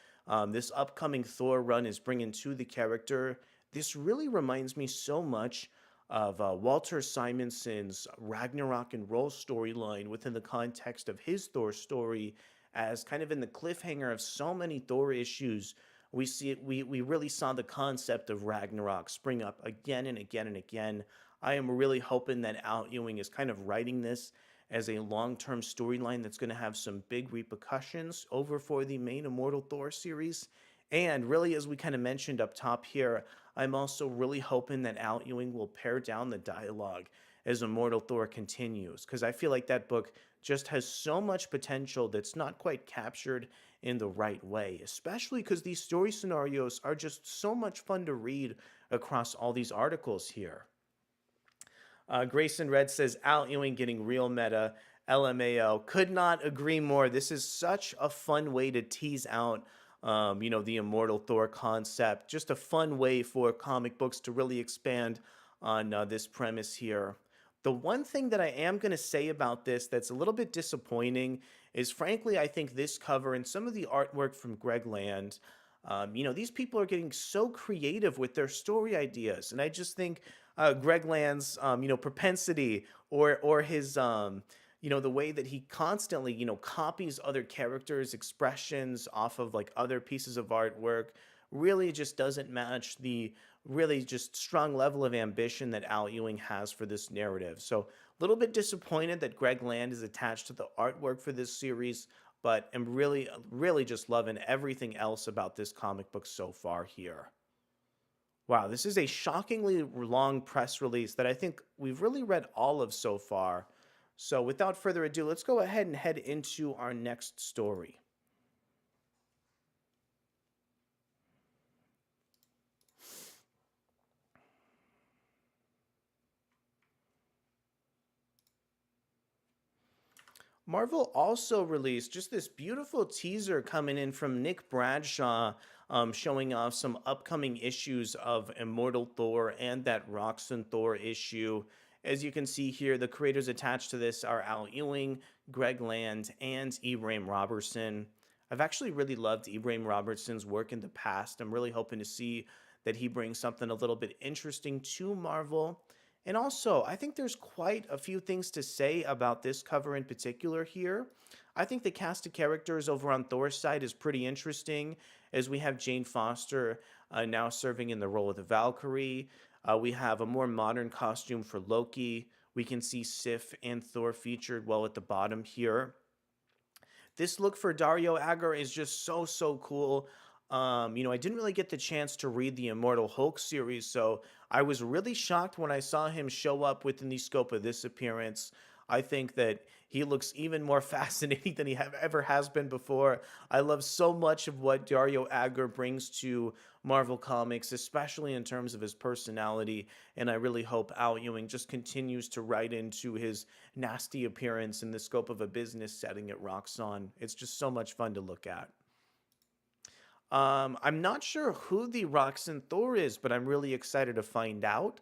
Speaker 1: this upcoming Thor run is bringing to the character. This really reminds me so much of Walter Simonson's Ragnarok and Roll storyline within the context of his Thor story, as kind of in the cliffhanger of so many Thor issues. We really saw the concept of Ragnarok spring up again and again and again. I am really hoping that Al Ewing is kind of writing this as a long-term storyline that's going to have some big repercussions over for the main Immortal Thor series. And really, as we kind of mentioned up top here, I'm also really hoping that Al Ewing will pare down the dialogue as Immortal Thor continues, because I feel like that book just has so much potential that's not quite captured in the right way, especially because these story scenarios are just so much fun to read across all these articles here. Grayson Red says Al Ewing getting real meta. LMAO. Could not agree more. This is such a fun way to tease out, the Immortal Thor concept. Just a fun way for comic books to really expand on this premise here. The one thing that I am going to say about this that's a little bit disappointing is, frankly, I think this cover and some of the artwork from Greg Land, these people are getting so creative with their story ideas. And I just think Greg Land's, propensity or his, the way that he constantly, copies other characters' expressions off of like other pieces of artwork really just doesn't match the really just strong level of ambition that Al Ewing has for this narrative. So a little bit disappointed that Greg Land is attached to the artwork for this series, but am really, really just loving everything else about this comic book so far here. Wow, this is a shockingly long press release that I think we've really read all of so far. So without further ado, let's go ahead and head into our next story. Marvel also released just this beautiful teaser coming in from Nick Bradshaw, showing off some upcoming issues of Immortal Thor and that Roxxin Thor issue. As you can see here, the creators attached to this are Al Ewing, Greg Land, and Ibrahim Robertson. I've actually really loved Ibrahim Robertson's work in the past. I'm really hoping to see that he brings something a little bit interesting to Marvel. And also, I think there's quite a few things to say about this cover in particular here. I think the cast of characters over on Thor's side is pretty interesting, as we have Jane Foster now serving in the role of the Valkyrie. We have a more modern costume for Loki. We can see Sif and Thor featured well at the bottom here. This look for Dario Agger is just so, so cool. I didn't really get the chance to read the Immortal Hulk series, so I was really shocked when I saw him show up within the scope of this appearance. I think that he looks even more fascinating than he ever has been before. I love so much of what Dario Agger brings to Marvel Comics, especially in terms of his personality, and I really hope Al Ewing just continues to write into his nasty appearance in the scope of a business setting at Roxxon. It's just so much fun to look at. I'm not sure who the Roxanne Thor is, but I'm really excited to find out.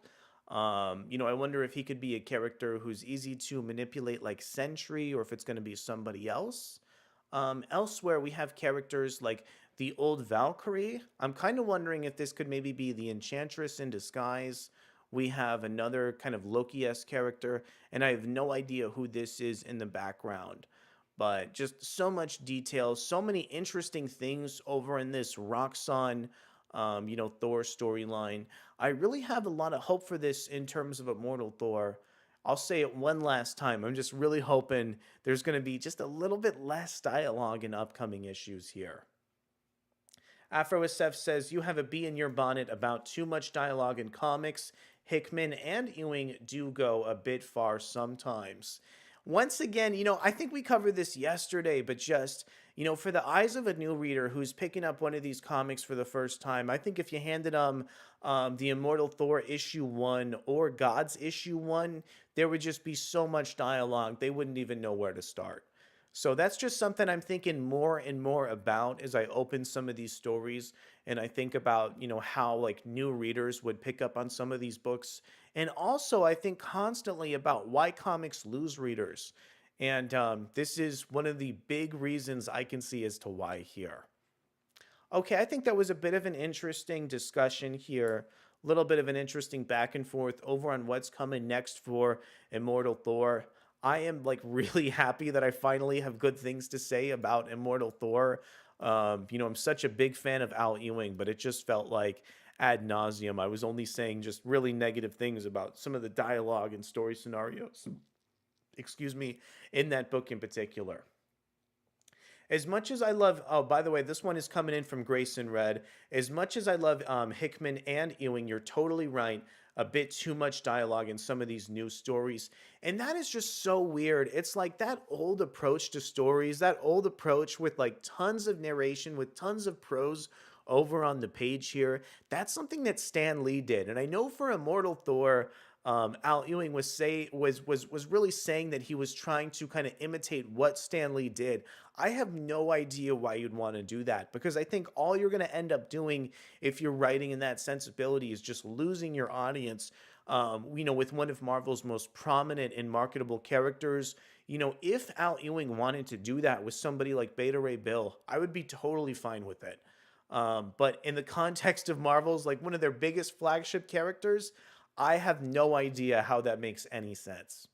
Speaker 1: I wonder if he could be a character who's easy to manipulate like Sentry, or if it's going to be somebody else. Elsewhere, we have characters like the old Valkyrie. I'm kind of wondering if this could maybe be the Enchantress in disguise. We have another kind of Loki-esque character, and I have no idea who this is in the background. But just so much detail, so many interesting things over in this Roxxon, Thor storyline. I really have a lot of hope for this in terms of Immortal Thor. I'll say it one last time. I'm just really hoping there's going to be just a little bit less dialogue in upcoming issues here. AfroSF says, you have a bee in your bonnet about too much dialogue in comics. Hickman and Ewing do go a bit far sometimes. Once again, I think we covered this yesterday, but just, for the eyes of a new reader who's picking up one of these comics for the first time, I think if you handed them the Immortal Thor issue 1 or God's issue 1, there would just be so much dialogue, they wouldn't even know where to start. So that's just something I'm thinking more and more about as I open some of these stories and I think about, how like new readers would pick up on some of these books. And also I think constantly about why comics lose readers. And this is one of the big reasons I can see as to why here. Okay, I think that was a bit of an interesting discussion here. A little bit of an interesting back and forth over on what's coming next for Immortal Thor. I am like really happy that I finally have good things to say about Immortal Thor. I'm such a big fan of Al Ewing, but it just felt like ad nauseum. I was only saying just really negative things about some of the dialogue and story scenarios, excuse me, in that book in particular. As much as I love, oh, by the way, this one is coming in from Grayson Red. As much as I love Hickman and Ewing, you're totally right. A bit too much dialogue in some of these new stories. And that is just so weird. It's like that old approach to stories, that old approach with like tons of narration, with tons of prose over on the page here. That's something that Stan Lee did. And I know for Immortal Thor, Al Ewing was really saying that he was trying to kind of imitate what Stan Lee did. I have no idea why you'd want to do that because I think all you're going to end up doing if you're writing in that sensibility is just losing your audience. With one of Marvel's most prominent and marketable characters. If Al Ewing wanted to do that with somebody like Beta Ray Bill, I would be totally fine with it. But in the context of Marvel's, like one of their biggest flagship characters, I have no idea how that makes any sense.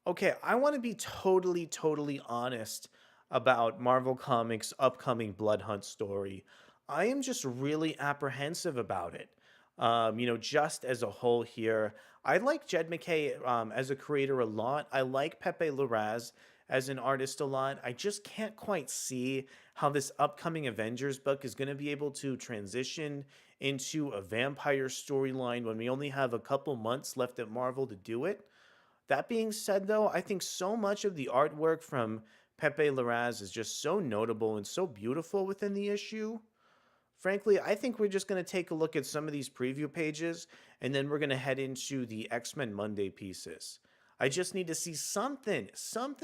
Speaker 1: Okay, I want to be totally, totally honest about Marvel Comics' upcoming Blood Hunt story. I am just really apprehensive about it. Just as a whole here, I like Jed McKay as a creator a lot. I like Pepe Larraz as an artist a lot. I just can't quite see how this upcoming Avengers book is going to be able to transition into a vampire storyline when we only have a couple months left at Marvel to do it. That being said, though, I think so much of the artwork from Pepe Larraz is just so notable and so beautiful within the issue. Frankly, I think we're just going to take a look at some of these preview pages and then we're going to head into the X-Men Monday pieces. I just need to see something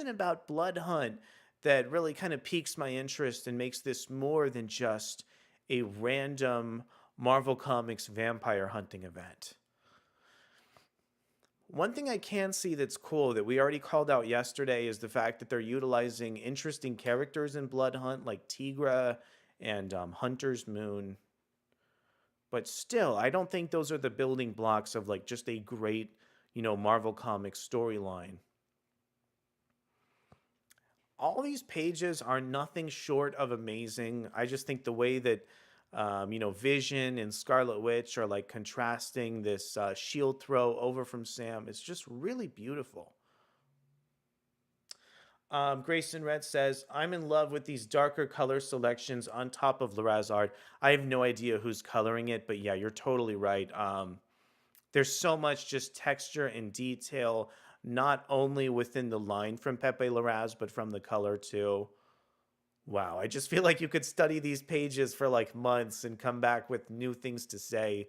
Speaker 1: about Blood Hunt that really kind of piques my interest and makes this more than just a random Marvel Comics vampire hunting event. One thing I can see that's cool that we already called out yesterday is the fact that they're utilizing interesting characters in Blood Hunt like Tigra and Hunter's Moon. But still, I don't think those are the building blocks of like just a great, Marvel Comics storyline. All these pages are nothing short of amazing. I just think the way that Vision and Scarlet Witch are like contrasting this shield throw over from Sam is just really beautiful. Grayson Red says, I'm in love with these darker color selections on top of Laraz art. I have no idea who's coloring it, but yeah, you're totally right. There's so much just texture and detail, not only within the line from Pepe Larraz, but from the color too. Wow, I just feel like you could study these pages for like months and come back with new things to say.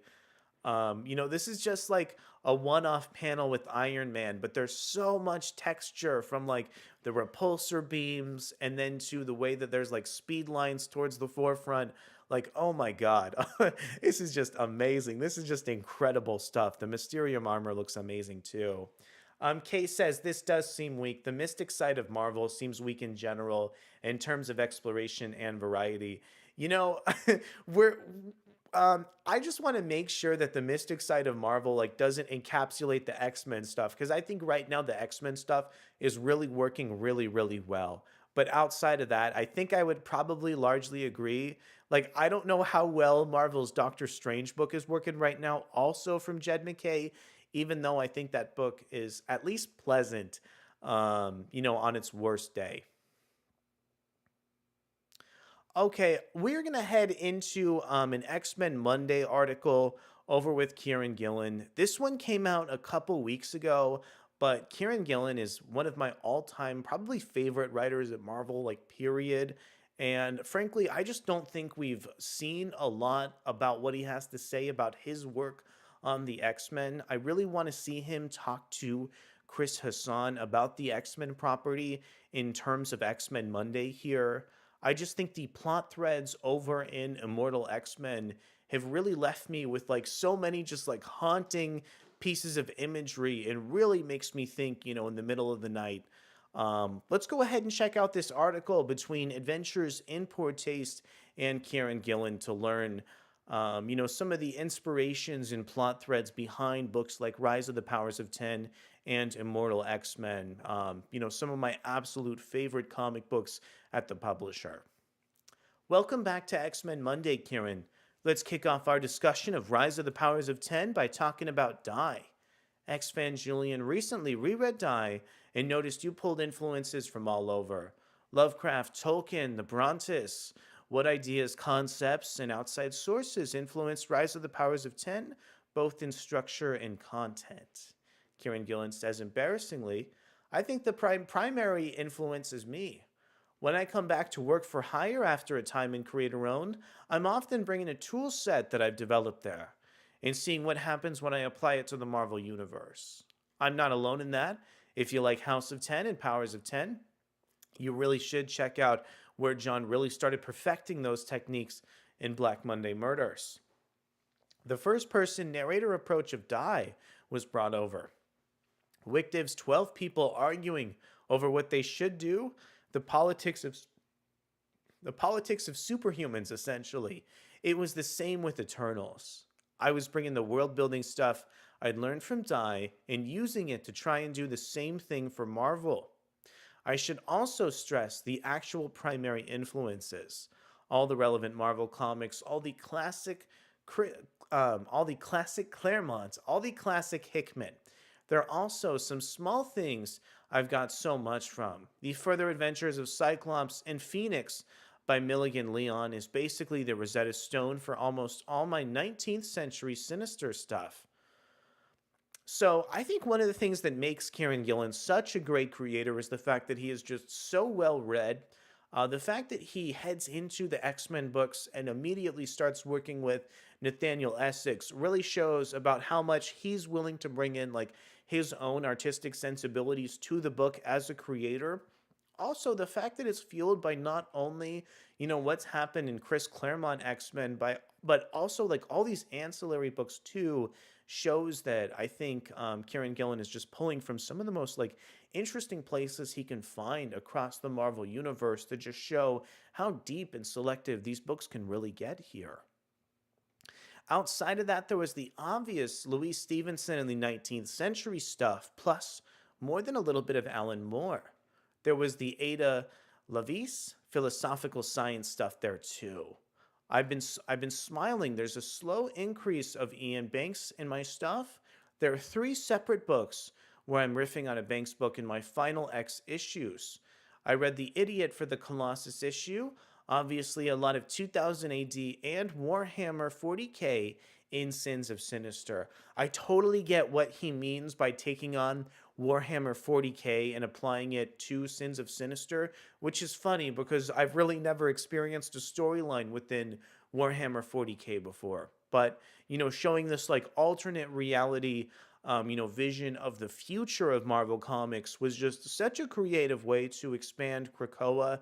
Speaker 1: This is just like a one-off panel with Iron Man, but there's so much texture from like the repulsor beams and then to the way that there's like speed lines towards the forefront. Like, oh my God, this is just amazing. This is just incredible stuff. The Mysterium armor looks amazing too. Kay says this does seem weak. The mystic side of Marvel seems weak in general in terms of exploration and variety. You know, we're I just want to make sure that the mystic side of Marvel like doesn't encapsulate the X-Men stuff because I think right now the X-Men stuff is really working really really well. But outside of that, I think I would probably largely agree. Like I don't know how well Marvel's Doctor Strange book is working right now also from Jed McKay, even though I think that book is at least pleasant on its worst day. Okay, we're gonna head into an X Men Monday article over with Kieran Gillen. This one came out a couple weeks ago, but Kieran Gillen is one of my all-time, probably favorite writers at Marvel, like period. And frankly, I just don't think we've seen a lot about what he has to say about his work on the X Men. I really want to see him talk to Chris Hassan about the X-Men property in terms of X-Men Monday here. I just think the plot threads over in Immortal X-Men have really left me with like so many just like haunting pieces of imagery and really makes me think, in the middle of the night. Let's go ahead and check out this article between Adventures in Poor Taste and Kieran Gillen to learn, some of the inspirations and plot threads behind books like Rise of the Powers of 10 and Immortal X-Men. Some of my absolute favorite comic books at the publisher. Welcome back to X-Men Monday, Kieran. Let's kick off our discussion of Rise of the Powers of 10 by talking about Die. X-fan Julian recently reread Die and noticed you pulled influences from all over. Lovecraft, Tolkien, the Brontes. What ideas, concepts, and outside sources influenced Rise of the Powers of 10, both in structure and content? Kieran Gillen says, embarrassingly, I think the primary influence is me. When I come back to work for hire after a time in creator-owned, I'm often bringing a tool set that I've developed there and seeing what happens when I apply it to the Marvel Universe. I'm not alone in that. If you like House of 10 and Powers of 10, you really should check out where John really started perfecting those techniques in Black Monday Murders. The first-person narrator approach of Die was brought over. Wickediv's 12 people arguing over what they should do, the politics of superhumans, essentially. It was the same with Eternals. I was bringing the world-building stuff I'd learned from Die and using it to try and do the same thing for Marvel. I should also stress the actual primary influences. All the relevant Marvel comics, all the classic Claremont, all the classic Hickman. There are also some small things I've got so much from. The Further Adventures of Cyclops and Phoenix by Milligan Leon is basically the Rosetta Stone for almost all my 19th century Sinister stuff. So I think one of the things that makes Kieran Gillen such a great creator is the fact that he is just so well read. The fact that he heads into the X-Men books and immediately starts working with Nathaniel Essex really shows about how much he's willing to bring in like his own artistic sensibilities to the book as a creator. Also, the fact that it's fueled by not only, what's happened in Chris Claremont X-Men, but also like all these ancillary books too, shows that I think Kieran Gillen is just pulling from some of the most like interesting places he can find across the Marvel Universe to just show how deep and selective these books can really get here. Outside of that, there was the obvious Louise Stevenson in the 19th century stuff, plus more than a little bit of Alan Moore. There was the Ada Lovelace philosophical science stuff there too. I've been smiling. There's a slow increase of Ian Banks in my stuff. There are 3 separate books where I'm riffing on a Banks book in my final X issues. I read The Idiot for the Colossus issue, obviously a lot of 2000 AD and Warhammer 40k in Sins of Sinister. I totally get what he means by taking on Warhammer 40k and applying it to Sins of Sinister, which is funny because I've really never experienced a storyline within Warhammer 40k before. But, showing this like alternate reality, vision of the future of Marvel Comics was just such a creative way to expand Krakoa.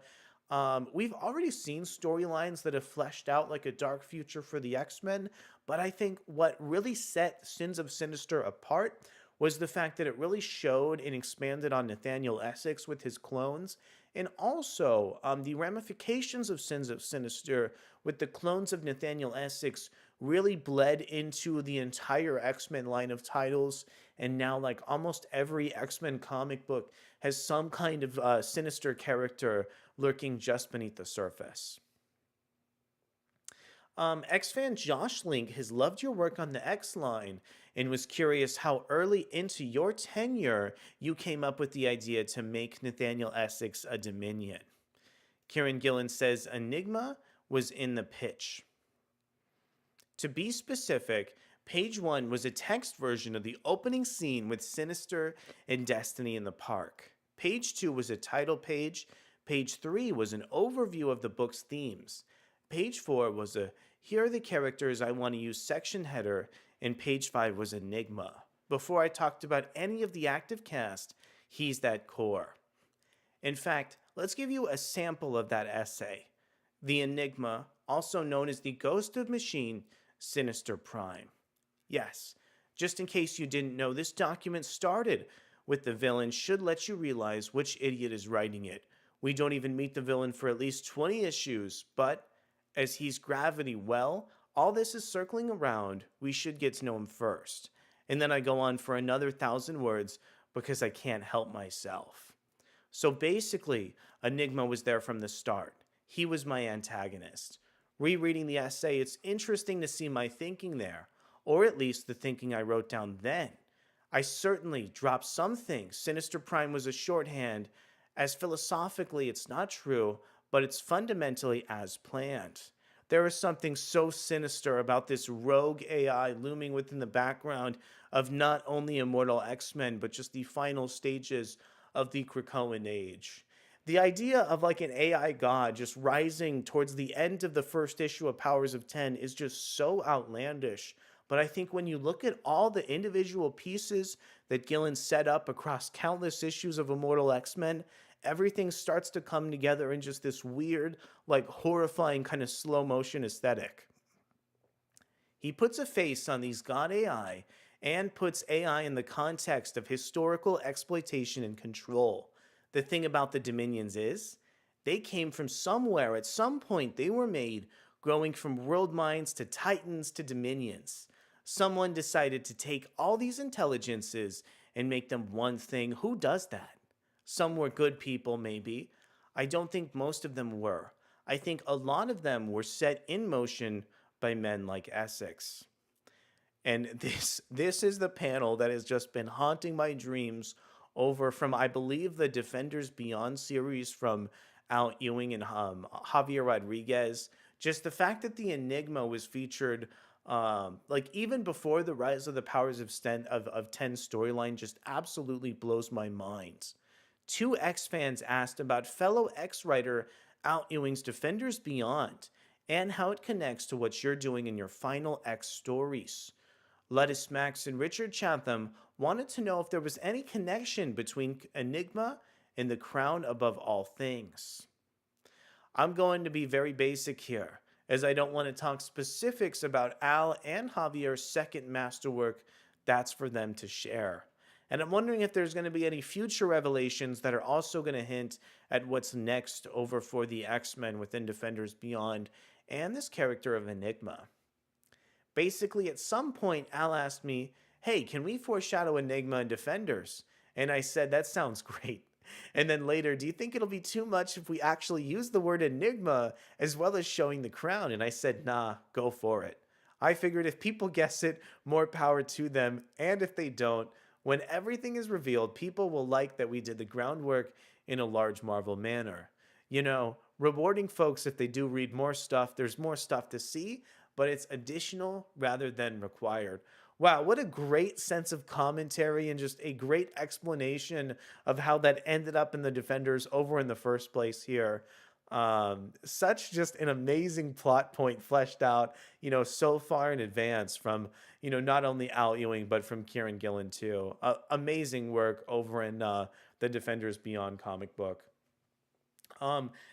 Speaker 1: We've already seen storylines that have fleshed out like a dark future for the X-Men, but I think what really set Sins of Sinister apart was the fact that it really showed and expanded on Nathaniel Essex with his clones, and also the ramifications of Sins of Sinister with the clones of Nathaniel Essex really bled into the entire X-Men line of titles, and now like almost every X-Men comic book has some kind of sinister character lurking just beneath the surface. X-fan Josh Link has loved your work on the X-line and was curious how early into your tenure you came up with the idea to make Nathaniel Essex a Dominion. Kieran Gillen says Enigma was in the pitch. To be specific, page 1 was a text version of the opening scene with Sinister and Destiny in the park. Page 2 was a title page. Page 3 was an overview of the book's themes. Page 4 was a here are the characters I want to use section header, and page 5 was Enigma. Before I talked about any of the active cast, he's that core. In fact, let's give you a sample of that essay. The Enigma, also known as the Ghost of Machine, Sinister Prime. Yes, just in case you didn't know, this document started with the villain should let you realize which idiot is writing it. We don't even meet the villain for at least 20 issues, but as he's gravity well, all this is circling around, we should get to know him first. And then I go on for another 1,000 words because I can't help myself. So basically, Enigma was there from the start. He was my antagonist. Rereading the essay, it's interesting to see my thinking there, or at least the thinking I wrote down then. I certainly dropped some things. Sinister Prime was a shorthand, as philosophically it's not true, but it's fundamentally as planned. There is something so sinister about this rogue AI looming within the background of not only Immortal X-Men, but just the final stages of the Krakoan age. The idea of like an AI god just rising towards the end of the first issue of Powers of 10 is just so outlandish. But I think when you look at all the individual pieces that Gillen set up across countless issues of Immortal X-Men, everything starts to come together in just this weird, like horrifying kind of slow motion aesthetic. He puts a face on these god AI and puts AI in the context of historical exploitation and control. The thing about the Dominions is, they came from somewhere. At some point, they were made, growing from world minds to titans to dominions. Someone decided to take all these intelligences and make them one thing. Who does that? Some were good people, maybe. I don't think most of them were. I think a lot of them were set in motion by men like Essex. And this is the panel that has just been haunting my dreams over from, I believe, the Defenders Beyond series from Al Ewing and Javier Rodriguez. Just the fact that the Enigma was featured, like even before the Rise of the Powers of 10 storyline, just absolutely blows my mind. Two X fans asked about fellow X writer Al Ewing's Defenders Beyond and how it connects to what you're doing in your final X stories. Lettuce Max and Richard Chatham wanted to know if there was any connection between Enigma and the Crown Above All Things. I'm going to be very basic here, as I don't want to talk specifics about Al and Javier's second masterwork. That's for them to share. And I'm wondering if there's going to be any future revelations that are also going to hint at what's next over for the X-Men within Defenders Beyond and this character of Enigma. Basically, at some point, Al asked me, hey, can we foreshadow Enigma and Defenders? And I said, that sounds great. And then later, do you think it'll be too much if we actually use the word Enigma as well as showing the crown? And I said, nah, go for it. I figured if people guess it, more power to them. And if they don't, when everything is revealed, people will like that we did the groundwork in a large Marvel manner. You know, rewarding folks if they do read more stuff, there's more stuff to see, but it's additional rather than required. Wow, what a great sense of commentary and just a great explanation of how that ended up in the Defenders over in the first place here. Such just an amazing plot point fleshed out, you know, so far in advance from, you know, not only Al Ewing, but from Kieran Gillen too. Amazing work over in the Defenders Beyond comic book.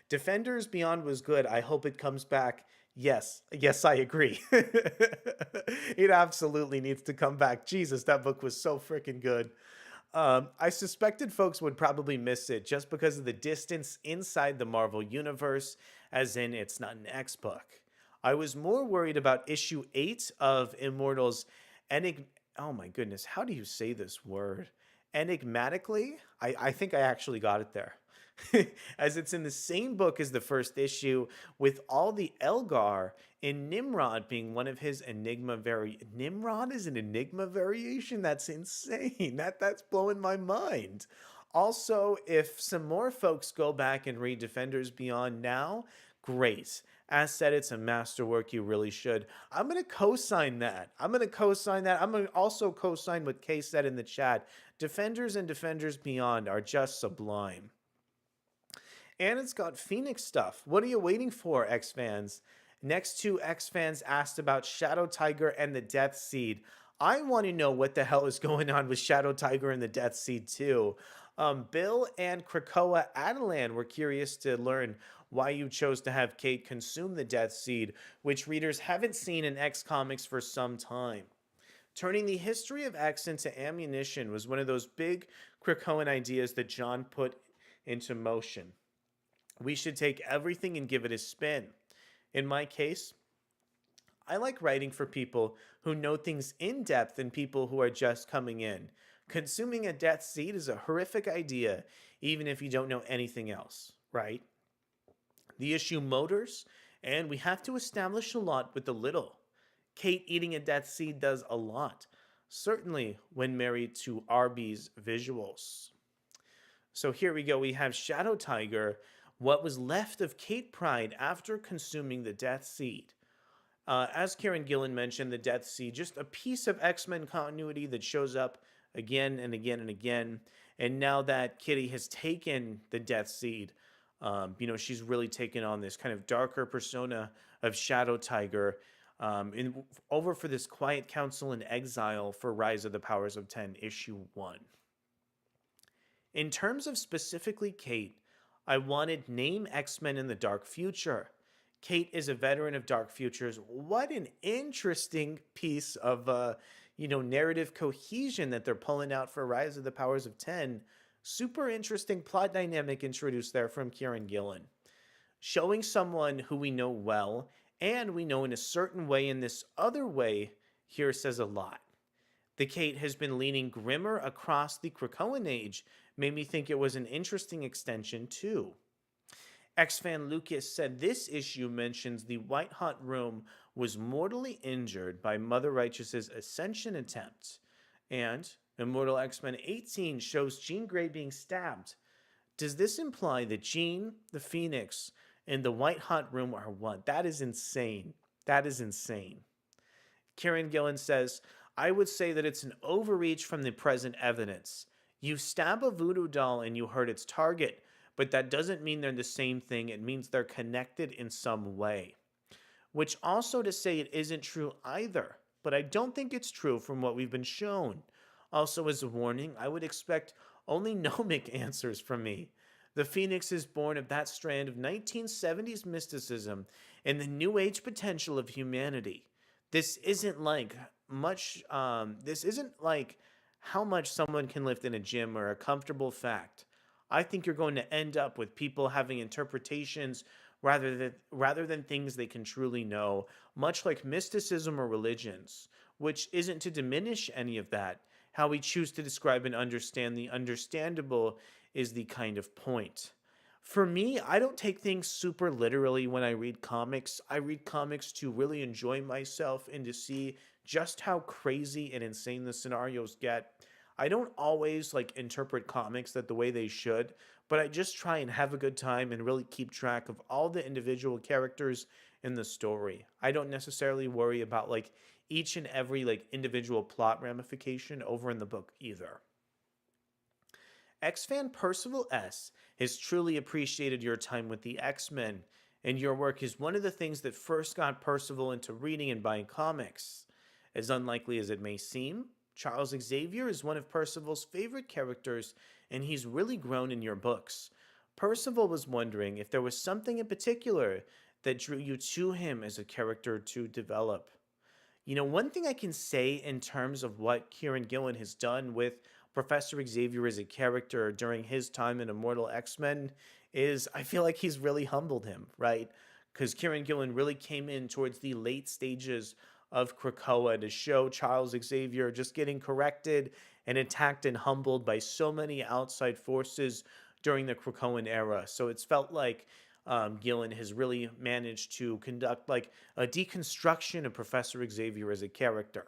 Speaker 1: Defenders Beyond was good. I hope it comes back. Yes, I agree. It absolutely needs to come back. Jesus, that book was so freaking good. I suspected folks would probably miss it just because of the distance inside the Marvel Universe, as in it's not an X book. I was more worried about issue 8 of Immortals oh my goodness, how do you say this word? Enigmatically? I think I actually got it there. As it's in the same book as the first issue, with all the Elgar and Nimrod being one of his Enigma Nimrod is an Enigma variation? That's insane. That's blowing my mind. Also, if some more folks go back and read Defenders Beyond now, great. As said, it's a masterwork. You really should. I'm going to co-sign that. I'm going to also co-sign what Kay said in the chat. Defenders and Defenders Beyond are just sublime. And it's got Phoenix stuff. What are you waiting for, X-fans? Next two X-fans asked about Shadow Tiger and the Death Seed. I want to know what the hell is going on with Shadow Tiger and the Death Seed too. Bill and Krakoa Adelan were curious to learn why you chose to have Kate consume the Death Seed, which readers haven't seen in X Comics for some time. Turning the history of X into ammunition was one of those big Krakoan ideas that John put into motion. We should take everything and give it a spin. In my case, I like writing for people who know things in depth and people who are just coming in. Consuming a death seed is a horrific idea, even if you don't know anything else, right? The issue motors, and we have to establish a lot with the little. Kate eating a death seed does a lot, certainly when married to Arby's visuals. So here we go. We have Shadow Tiger, what was left of Kate Pride after consuming the death seed. As Karen Gillan mentioned, the Death Seed, just a piece of X-Men continuity that shows up again and again and again. And now that Kitty has taken the Death Seed, she's really taken on this kind of darker persona of Shadow Tiger, over for this Quiet Council in Exile for Rise of the Powers of 10, issue 1. In terms of specifically Kate, I wanted name X-Men in the Dark Future. Kate is a veteran of Dark Futures. What an interesting piece of, narrative cohesion that they're pulling out for Rise of the Powers of 10. Super interesting plot dynamic introduced there from Kieran Gillen. Showing someone who we know well, and we know in a certain way in this other way, here says a lot. The Kate has been leaning grimmer across the Krakoan age, made me think it was an interesting extension too. X-Fan Lucas said this issue mentions the White Hot Room was mortally injured by Mother Righteous's ascension attempt, and Immortal X-Men 18 shows Jean Grey being stabbed. Does this imply that Jean, the Phoenix, and the White Hot Room are one? That is insane. That is insane. Kieran Gillen says, I would say that it's an overreach from the present evidence. You stab a voodoo doll and you hurt its target, but that doesn't mean they're the same thing. It means they're connected in some way. Which also to say it isn't true either, but I don't think it's true from what we've been shown. Also, as a warning, I would expect only gnomic answers from me. The Phoenix is born of that strand of 1970s mysticism and the new age potential of humanity. This isn't like how much someone can lift in a gym or a comfortable fact. I think you're going to end up with people having interpretations rather than things they can truly know, much like mysticism or religions, which isn't to diminish any of that. How we choose to describe and understand the understandable is the kind of point. For me, I don't take things super literally when I read comics. I read comics to really enjoy myself and to see just how crazy and insane the scenarios get. I don't always interpret comics that the way they should, but I just try and have a good time and really keep track of all the individual characters in the story. I don't necessarily worry about each and every individual plot ramification over in the book either. X-Fan Percival S. has truly appreciated your time with the X-Men, and your work is one of the things that first got Percival into reading and buying comics. As unlikely as it may seem, Charles Xavier is one of Percival's favorite characters, and he's really grown in your books. Percival was wondering if there was something in particular that drew you to him as a character to develop. One thing I can say in terms of what Kieran Gillen has done with Professor Xavier as a character during his time in Immortal X-Men is I feel like he's really humbled him, right? Because Kieran Gillen really came in towards the late stages of Krakoa to show Charles Xavier just getting corrected and attacked and humbled by so many outside forces during the Krakoan era. So it's felt like Gillen has really managed to conduct a deconstruction of Professor Xavier as a character.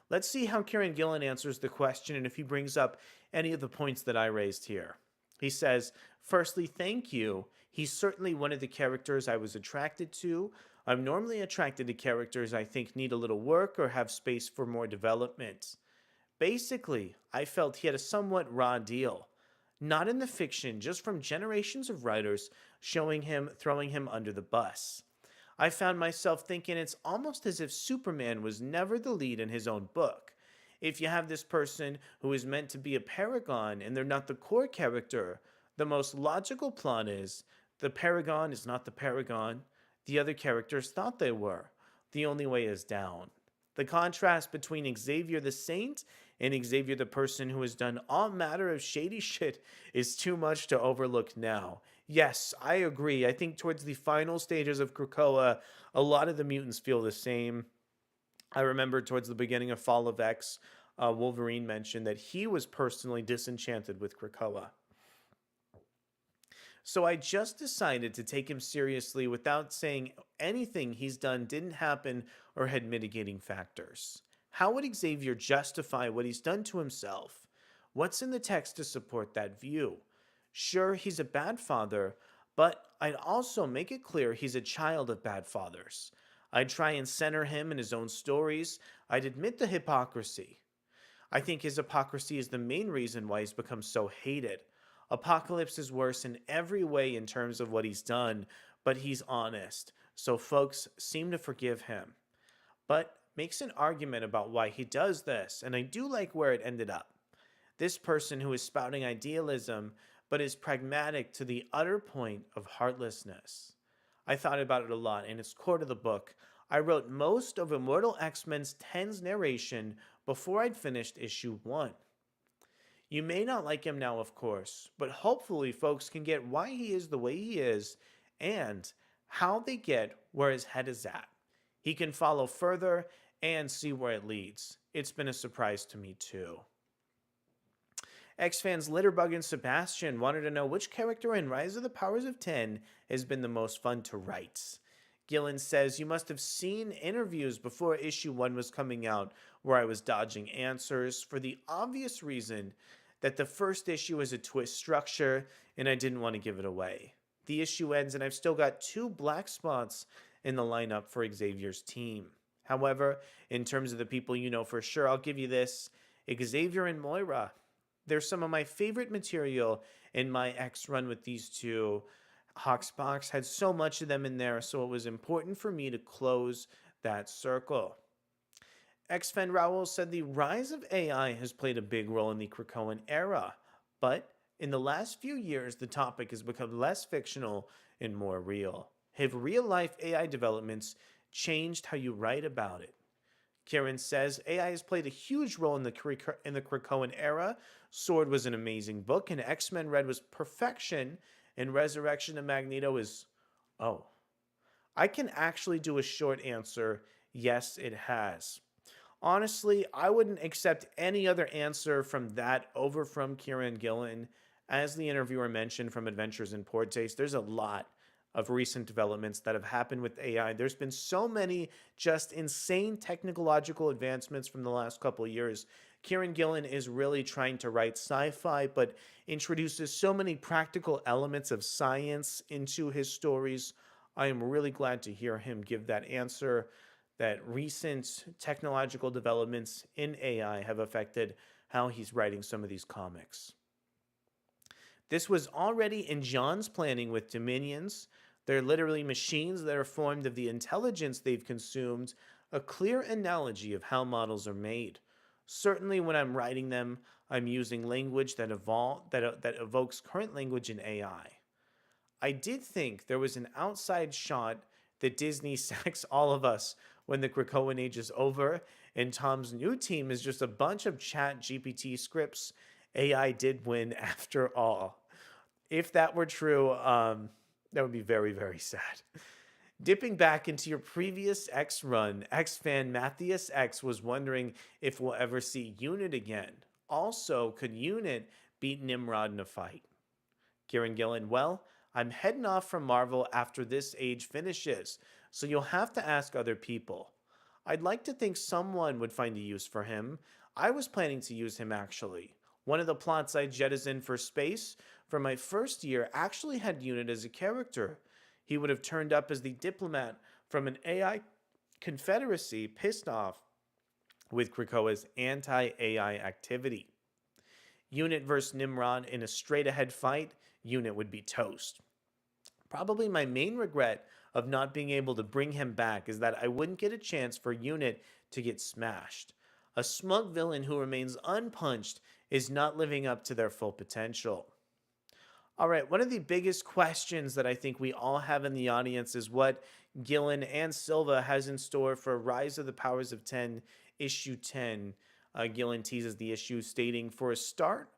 Speaker 1: Let's see how Kieran Gillen answers the question and if he brings up any of the points that I raised here. He says, firstly, thank you. He's certainly one of the characters I was attracted to. I'm normally attracted to characters I think need a little work or have space for more development. Basically, I felt he had a somewhat raw deal. Not in the fiction, just from generations of writers throwing him under the bus. I found myself thinking it's almost as if Superman was never the lead in his own book. If you have this person who is meant to be a paragon and they're not the core character, the most logical plot is the paragon is not the paragon. The other characters thought they were. The only way is down. The contrast between Xavier the Saint and Xavier the person who has done all matter of shady shit is too much to overlook now. Yes, I agree. I think towards the final stages of Krakoa, a lot of the mutants feel the same. I remember towards the beginning of Fall of X, Wolverine mentioned that he was personally disenchanted with Krakoa. So I just decided to take him seriously without saying anything he's done didn't happen or had mitigating factors. How would Xavier justify what he's done to himself? What's in the text to support that view? Sure, he's a bad father, but I'd also make it clear he's a child of bad fathers. I'd try and center him in his own stories. I'd admit the hypocrisy. I think his hypocrisy is the main reason why he's become so hated. Apocalypse is worse in every way in terms of what he's done, but he's honest, so folks seem to forgive him. But makes an argument about why he does this, and I do like where it ended up. This person who is spouting idealism, but is pragmatic to the utter point of heartlessness. I thought about it a lot, and it's core to the book. I wrote most of Immortal X-Men's 10's narration before I'd finished issue 1. You may not like him now, of course, but hopefully folks can get why he is the way he is and how they get where his head is at. He can follow further and see where it leads. It's been a surprise to me too. X-fans Litterbug and Sebastian wanted to know which character in Rise of the Powers of 10 has been the most fun to write. Gillen says, you must have seen interviews before issue 1 was coming out where I was dodging answers for the obvious reason that the first issue is a twist structure and I didn't want to give it away. The issue ends and I've still got 2 black spots in the lineup for Xavier's team. However, in terms of the people you know for sure, I'll give you this. Xavier and Moira. They're some of my favorite material in my X run with these two. Hawk's Box had so much of them in there, so it was important for me to close that circle. X-Fen Raoul said the rise of AI has played a big role in the Krakoan era, but in the last few years, the topic has become less fictional and more real. Have real-life AI developments changed how you write about it? Kieran says AI has played a huge role in the Krakoan era. Sword was an amazing book, and X-Men Red was perfection, and Resurrection of Magneto is... Oh. I can actually do a short answer. Yes, it has. Honestly, I wouldn't accept any other answer from that over from Kieran Gillen. As the interviewer mentioned from Adventures in Poor Taste, there's a lot of recent developments that have happened with AI. There's been so many just insane technological advancements from the last couple of years. Kieran Gillen is really trying to write sci-fi, but introduces so many practical elements of science into his stories. I am really glad to hear him give that answer, that recent technological developments in AI have affected how he's writing some of these comics. This was already in John's planning with Dominions. They're literally machines that are formed of the intelligence they've consumed, a clear analogy of how models are made. Certainly when I'm writing them, I'm using language that evokes current language in AI. I did think there was an outside shot that Disney sacks all of us when the Krakoan age is over, and Tom's new team is just a bunch of chat GPT scripts. AI did win after all. If that were true, that would be very, very sad. Dipping back into your previous X run, X-fan Matthias X was wondering if we'll ever see Unit again. Also, could Unit beat Nimrod in a fight? Kieran Gillen, well, I'm heading off from Marvel after this age finishes, so you'll have to ask other people. I'd like to think someone would find a use for him. I was planning to use him actually. One of the plots I jettisoned for space for my first year actually had Unit as a character. He would have turned up as the diplomat from an AI confederacy pissed off with Krakoa's anti-AI activity. Unit versus Nimrod in a straight-ahead fight, Unit would be toast. Probably my main regret of not being able to bring him back is that I wouldn't get a chance for Unit to get smashed. A smug villain who remains unpunched is not living up to their full potential. All right, one of the biggest questions that I think we all have in the audience is what Gillen and Silva has in store for Rise of the Powers of 10, issue 10. Gillen teases the issue, stating, for a start,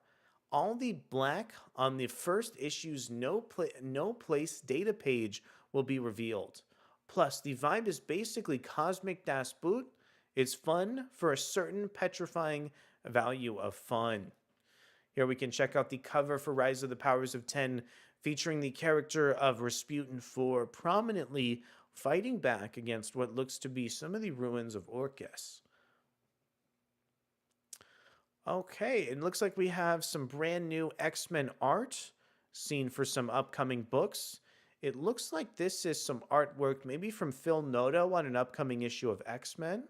Speaker 1: all the black on the first issue's no place data page will be revealed. Plus, the vibe is basically Cosmic Das Boot. It's fun for a certain petrifying value of fun. Here we can check out the cover for Rise of the Powers of 10, featuring the character of Roxxin Thor prominently fighting back against what looks to be some of the ruins of Orcus. Okay, it looks like we have some brand new X-Men art seen for some upcoming books. It looks like this is some artwork maybe from Phil Noto on an upcoming issue of X-Men.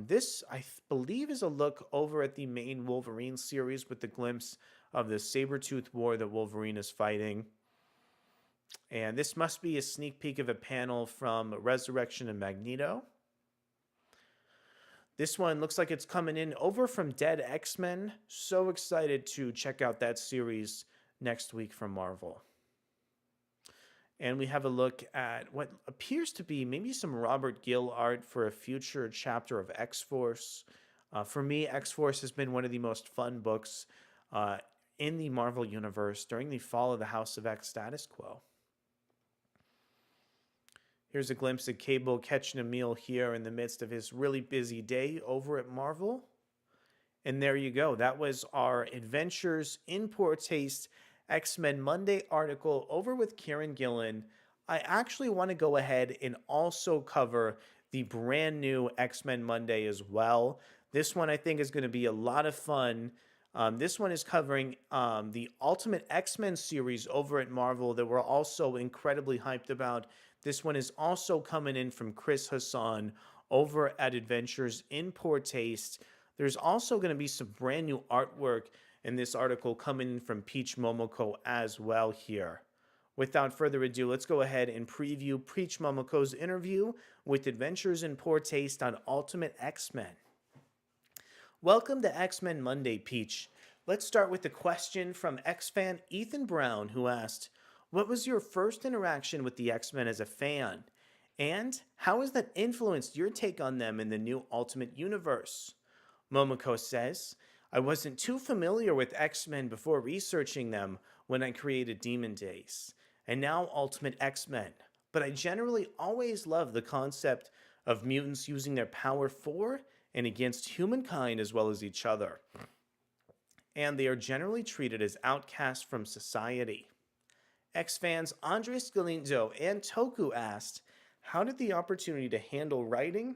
Speaker 1: This, believe, is a look over at the main Wolverine series with the glimpse of the Sabretooth War that Wolverine is fighting. And this must be a sneak peek of a panel from Resurrection and Magneto. This one looks like it's coming in over from Dead X-Men. So excited to check out that series next week from Marvel. And we have a look at what appears to be maybe some Robert Gill art for a future chapter of X-Force. For me, X-Force has been one of the most fun books in the Marvel Universe during the fall of the House of X status quo. Here's a glimpse of Cable catching a meal here in the midst of his really busy day over at Marvel. And there you go. That was our Adventures in Poor Taste X-Men Monday article over with Kieran Gillen. I actually want to go ahead and also cover the brand new X-Men Monday as well. This one I think is going to be a lot of fun. This one is covering the Ultimate X-Men series over at Marvel that we're also incredibly hyped about. This one is also coming in from Chris Hassan over at Adventures in Poor Taste. There's also going to be some brand new artwork in this article coming in from Peach Momoko as well here. Without further ado, let's go ahead and preview Peach Momoko's interview with Adventures in Poor Taste on Ultimate X-Men. Welcome to X-Men Monday, Peach. Let's start with the question from X-fan Ethan Brown, who asked, what was your first interaction with the X-Men as a fan? And how has that influenced your take on them in the new Ultimate Universe? Momoko says, I wasn't too familiar with X-Men before researching them when I created Demon Days, and now Ultimate X-Men, but I generally always loved the concept of mutants using their power for and against humankind as well as each other. And they are generally treated as outcasts from society. X-fans Andres Galindo and Toku asked, how did the opportunity to handle writing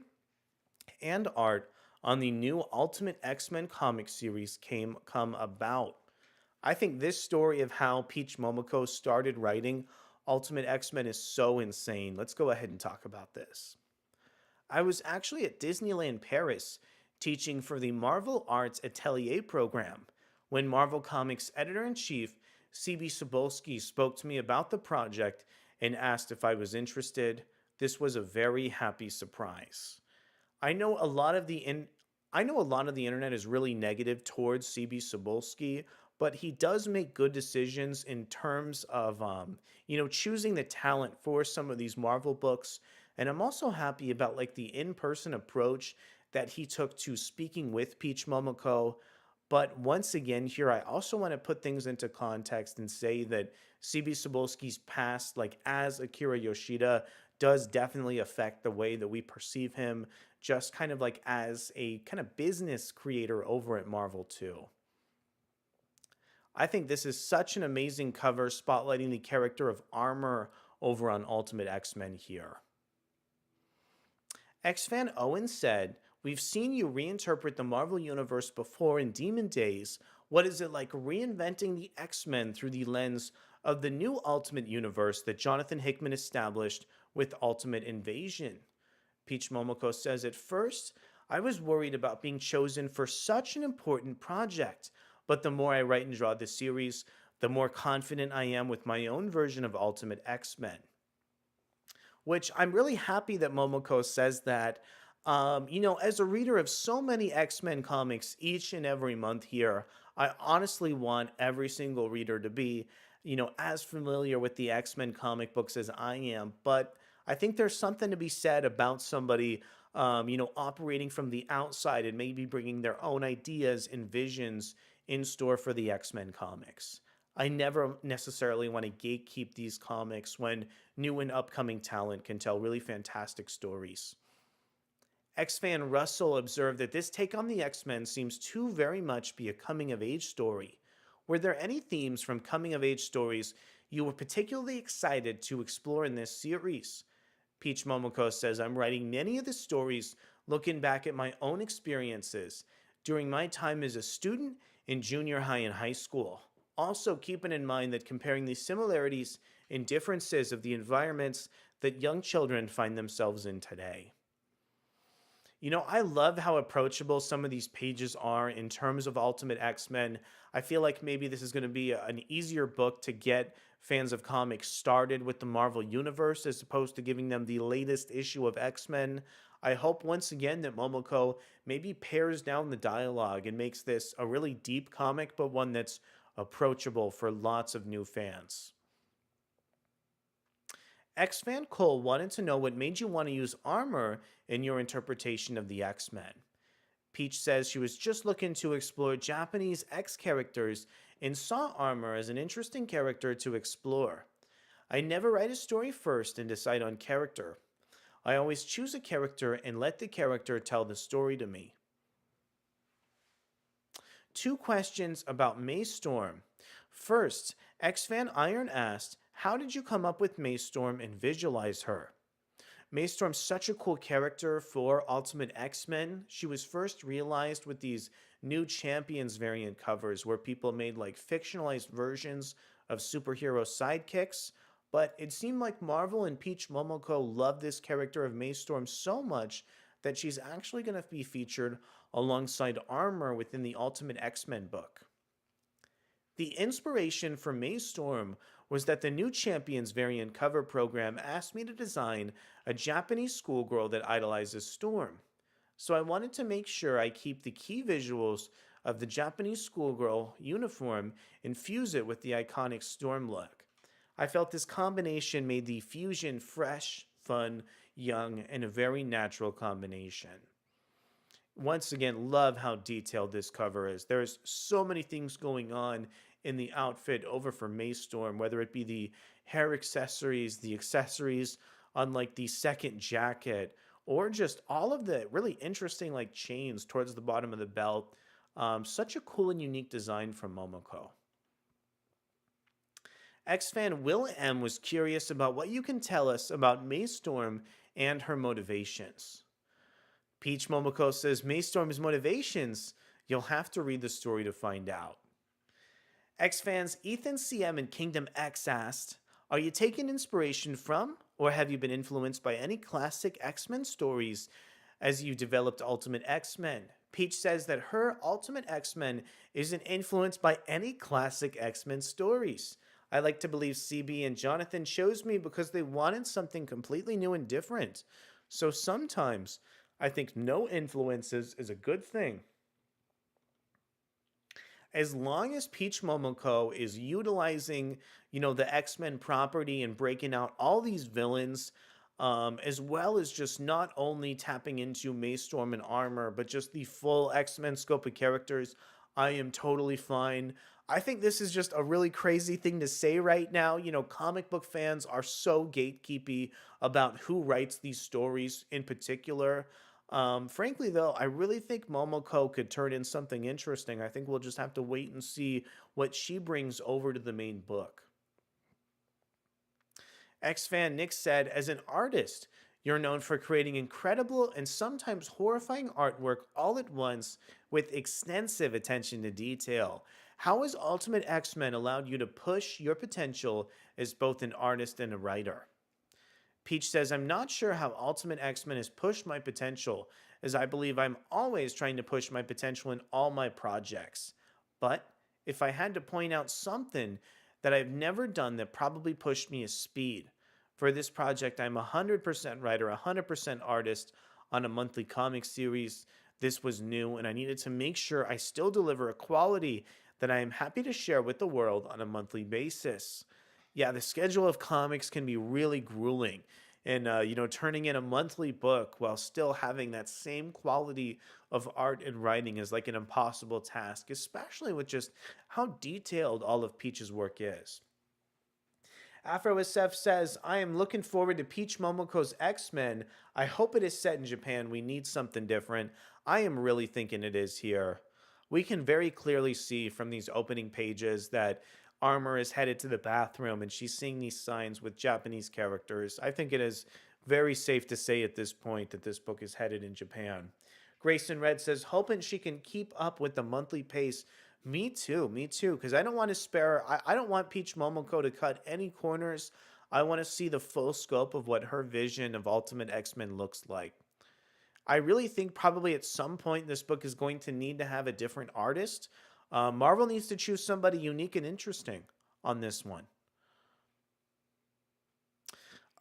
Speaker 1: and art on the new Ultimate X-Men comic series come about? I think this story of how Peach Momoko started writing Ultimate X-Men is so insane. Let's go ahead and talk about this. I was actually at Disneyland Paris teaching for the Marvel Arts Atelier program when Marvel Comics editor-in-chief C.B. Cebulski spoke to me about the project and asked if I was interested. This was a very happy surprise. I know a lot of the internet is really negative towards C.B. Cebulski, but he does make good decisions in terms of choosing the talent for some of these Marvel books. And I'm also happy about the in-person approach that he took to speaking with Peach Momoko. But once again, here I also want to put things into context and say that C.B. Cebulski's past, as Akira Yoshida, does definitely affect the way that we perceive him, just kind of as a kind of business creator over at Marvel too. I think this is such an amazing cover spotlighting the character of Armor over on Ultimate X-Men here. X-fan Owen said, we've seen you reinterpret the Marvel Universe before in Demon Days. What is it like reinventing the X-Men through the lens of the new Ultimate Universe that Jonathan Hickman established with Ultimate Invasion? Peach Momoko says, at first, I was worried about being chosen for such an important project, but the more I write and draw this series, the more confident I am with my own version of Ultimate X-Men. Which I'm really happy that Momoko says that. As a reader of so many X-Men comics each and every month here, I honestly want every single reader to be, as familiar with the X-Men comic books as I am. But I think there's something to be said about somebody, operating from the outside and maybe bringing their own ideas and visions in store for the X-Men comics. I never necessarily want to gatekeep these comics when new and upcoming talent can tell really fantastic stories. X fan Russell observed that this take on the X Men seems to very much be a coming of age story. Were there any themes from coming of age stories you were particularly excited to explore in this series? Peach Momoko says, I'm writing many of the stories looking back at my own experiences during my time as a student in junior high and high school. Also, keeping in mind that comparing the similarities and differences of the environments that young children find themselves in today. I love how approachable some of these pages are in terms of Ultimate X Men. I feel like maybe this is going to be an easier book to get fans of comics started with the Marvel Universe as opposed to giving them the latest issue of X Men. I hope once again that Momoko maybe pares down the dialogue and makes this a really deep comic, but one that's approachable for lots of new fans. X Fan Cole wanted to know what made you want to use armor in your interpretation of the X Men. Peach says she was just looking to explore Japanese X characters and saw armor as an interesting character to explore. I never write a story first and decide on character. I always choose a character and let the character tell the story to me. Two questions about May Storm. First, X Fan Iron asked, how did you come up with May Storm and visualize her? Maystorm's such a cool character for Ultimate X-Men. She was first realized with these new Champions variant covers where people made like fictionalized versions of superhero sidekicks. But it seemed like Marvel and Peach Momoko loved this character of Maystorm so much that she's actually going to be featured alongside Armor within the Ultimate X-Men book. The inspiration for May Storm was that the new Champions variant cover program asked me to design a Japanese schoolgirl that idolizes Storm. So I wanted to make sure I keep the key visuals of the Japanese schoolgirl uniform and fuse it with the iconic Storm look. I felt this combination made the fusion fresh, fun, young, and a very natural combination. Once again, love how detailed this cover is. There's so many things going on in the outfit over for Maystorm, whether it be the hair accessories on like the second jacket, or just all of the really interesting like chains towards the bottom of the belt. Such a cool and unique design from Momoko. X-Fan Will M was curious about what you can tell us about Maystorm and her motivations. Peach Momoko says Maystorm's motivations, you'll have to read the story to find out. X-Fans Ethan CM and Kingdom X asked, are you taking inspiration from, or have you been influenced by any classic X-Men stories as you developed Ultimate X-Men? Peach says that her Ultimate X-Men isn't influenced by any classic X-Men stories. I like to believe CB and Jonathan chose me because they wanted something completely new and different. So sometimes I think no influences is a good thing. As long as Peach Momoko is utilizing, the X-Men property and breaking out all these villains, as well as just not only tapping into Maystorm and Armor, but just the full X-Men scope of characters, I am totally fine. I think this is just a really crazy thing to say right now. Comic book fans are so gatekeepy about who writes these stories in particular. Frankly, though, I really think Momoko could turn in something interesting. I think we'll just have to wait and see what she brings over to the main book. X-Fan Nick said, as an artist, you're known for creating incredible and sometimes horrifying artwork all at once with extensive attention to detail. How has Ultimate X-Men allowed you to push your potential as both an artist and a writer? Peach says, I'm not sure how Ultimate X-Men has pushed my potential, as I believe I'm always trying to push my potential in all my projects. But if I had to point out something that I've never done that probably pushed me is speed. For this project, I'm 100% writer, 100% artist, on a monthly comic series. This was new, and I needed to make sure I still deliver a quality that I am happy to share with the world on a monthly basis. Yeah, the schedule of comics can be really grueling. And, turning in a monthly book while still having that same quality of art and writing is like an impossible task, especially with just how detailed all of Peach's work is. AfroSF says, I am looking forward to Peach Momoko's X-Men. I hope it is set in Japan. We need something different. I am really thinking it is here. We can very clearly see from these opening pages that Armor is headed to the bathroom and she's seeing these signs with Japanese characters. I think it is very safe to say at this point that this book is headed in Japan. Grayson Red says, hoping she can keep up with the monthly pace. Me too, because I don't want to spare, I don't want Peach Momoko to cut any corners. I want to see the full scope of what her vision of Ultimate X-Men looks like. I really think probably at some point this book is going to need to have a different artist. Marvel needs to choose somebody unique and interesting on this one.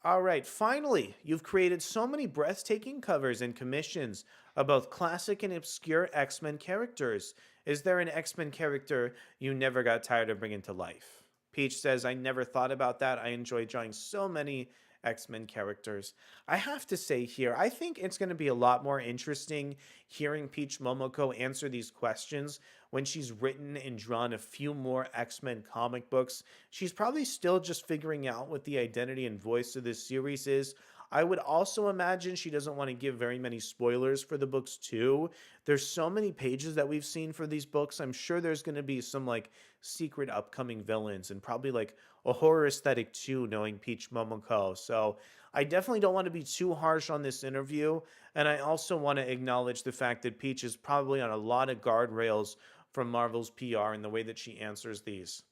Speaker 1: All right, finally, you've created so many breathtaking covers and commissions of both classic and obscure X-Men characters. Is there an X-Men character you never got tired of bringing to life? Peach says, I never thought about that. I enjoy drawing so many X-Men characters. I have to say here, I think it's going to be a lot more interesting hearing Peach Momoko answer these questions when she's written and drawn a few more X-Men comic books. She's probably still just figuring out what the identity and voice of this series is. I would also imagine she doesn't want to give very many spoilers for the books too. There's so many pages that we've seen for these books. I'm sure there's going to be some like secret upcoming villains and probably like a horror aesthetic too, knowing Peach Momoko. So I definitely don't want to be too harsh on this interview. And I also want to acknowledge the fact that Peach is probably on a lot of guardrails from Marvel's PR and the way that she answers these.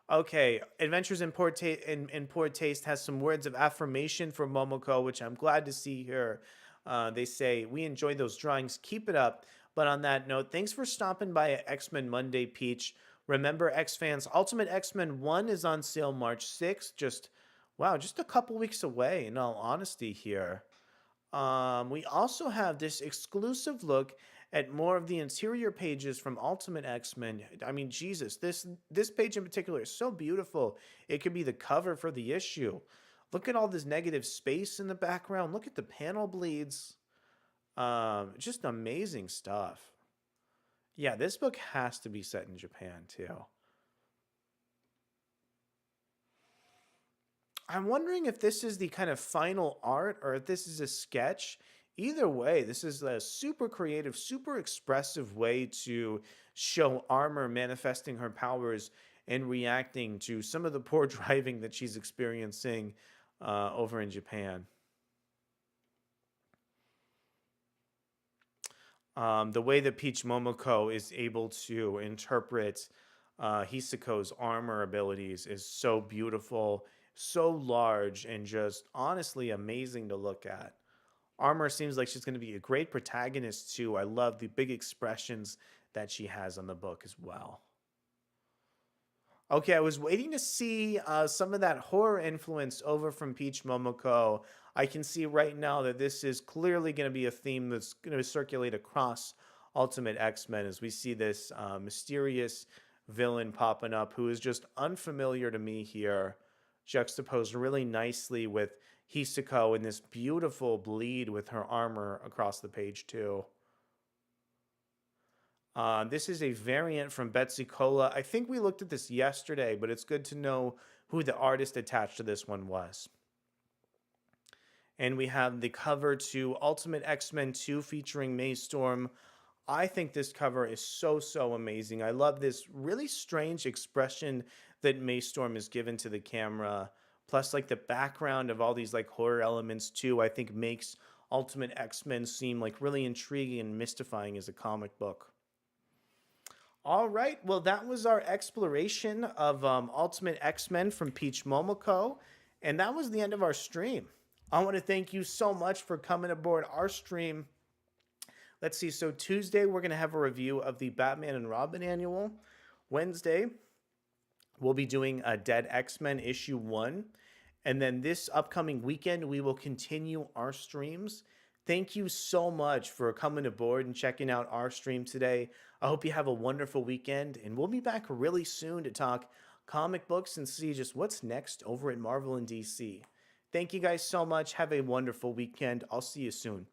Speaker 1: Okay, Adventures in Poor Taste has some words of affirmation for Momoko, which I'm glad to see here. They say, we enjoy those drawings. Keep it up. But on that note, thanks for stopping by at X-Men Monday, Peach. Remember, X-fans, Ultimate X-Men 1 is on sale March 6th. Wow, just a couple weeks away, in all honesty here. We also have this exclusive look at more of the interior pages from Ultimate X-Men. I mean, Jesus, this page in particular is so beautiful. It could be the cover for the issue. Look at all this negative space in the background. Look at the panel bleeds. Just amazing stuff. Yeah, this book has to be set in Japan too. I'm wondering if this is the kind of final art or if this is a sketch. Either way, this is a super creative, super expressive way to show Armor manifesting her powers and reacting to some of the poor driving that she's experiencing over in Japan. The way that Peach Momoko is able to interpret Hisako's armor abilities is so beautiful, so large, and just honestly amazing to look at. Armor seems like she's going to be a great protagonist too. I love the big expressions that she has on the book as well. Okay, I was waiting to see some of that horror influence over from Peach Momoko. I can see right now that this is clearly going to be a theme that's going to circulate across Ultimate X-Men as we see this mysterious villain popping up who is just unfamiliar to me here, juxtaposed really nicely with Hisako in this beautiful bleed with her armor across the page too. This is a variant from Betsy Cola. I think we looked at this yesterday, but it's good to know who the artist attached to this one was. And we have the cover to Ultimate X-Men 2 featuring Maystorm. I think this cover is so, so amazing. I love this really strange expression that Maystorm is given to the camera. Plus, like the background of all these like horror elements too, I think makes Ultimate X-Men seem like really intriguing and mystifying as a comic book. All right, well, that was our exploration of Ultimate X-Men from Peach Momoko, and that was the end of our stream. I want to thank you so much for coming aboard our stream. Let's see, so Tuesday, we're going to have a review of the Batman and Robin annual. Wednesday, we'll be doing a Dead X-Men issue 1. And then this upcoming weekend, we will continue our streams. Thank you so much for coming aboard and checking out our stream today. I hope you have a wonderful weekend, and we'll be back really soon to talk comic books and see just what's next over at Marvel and DC. Thank you guys so much. Have a wonderful weekend. I'll see you soon.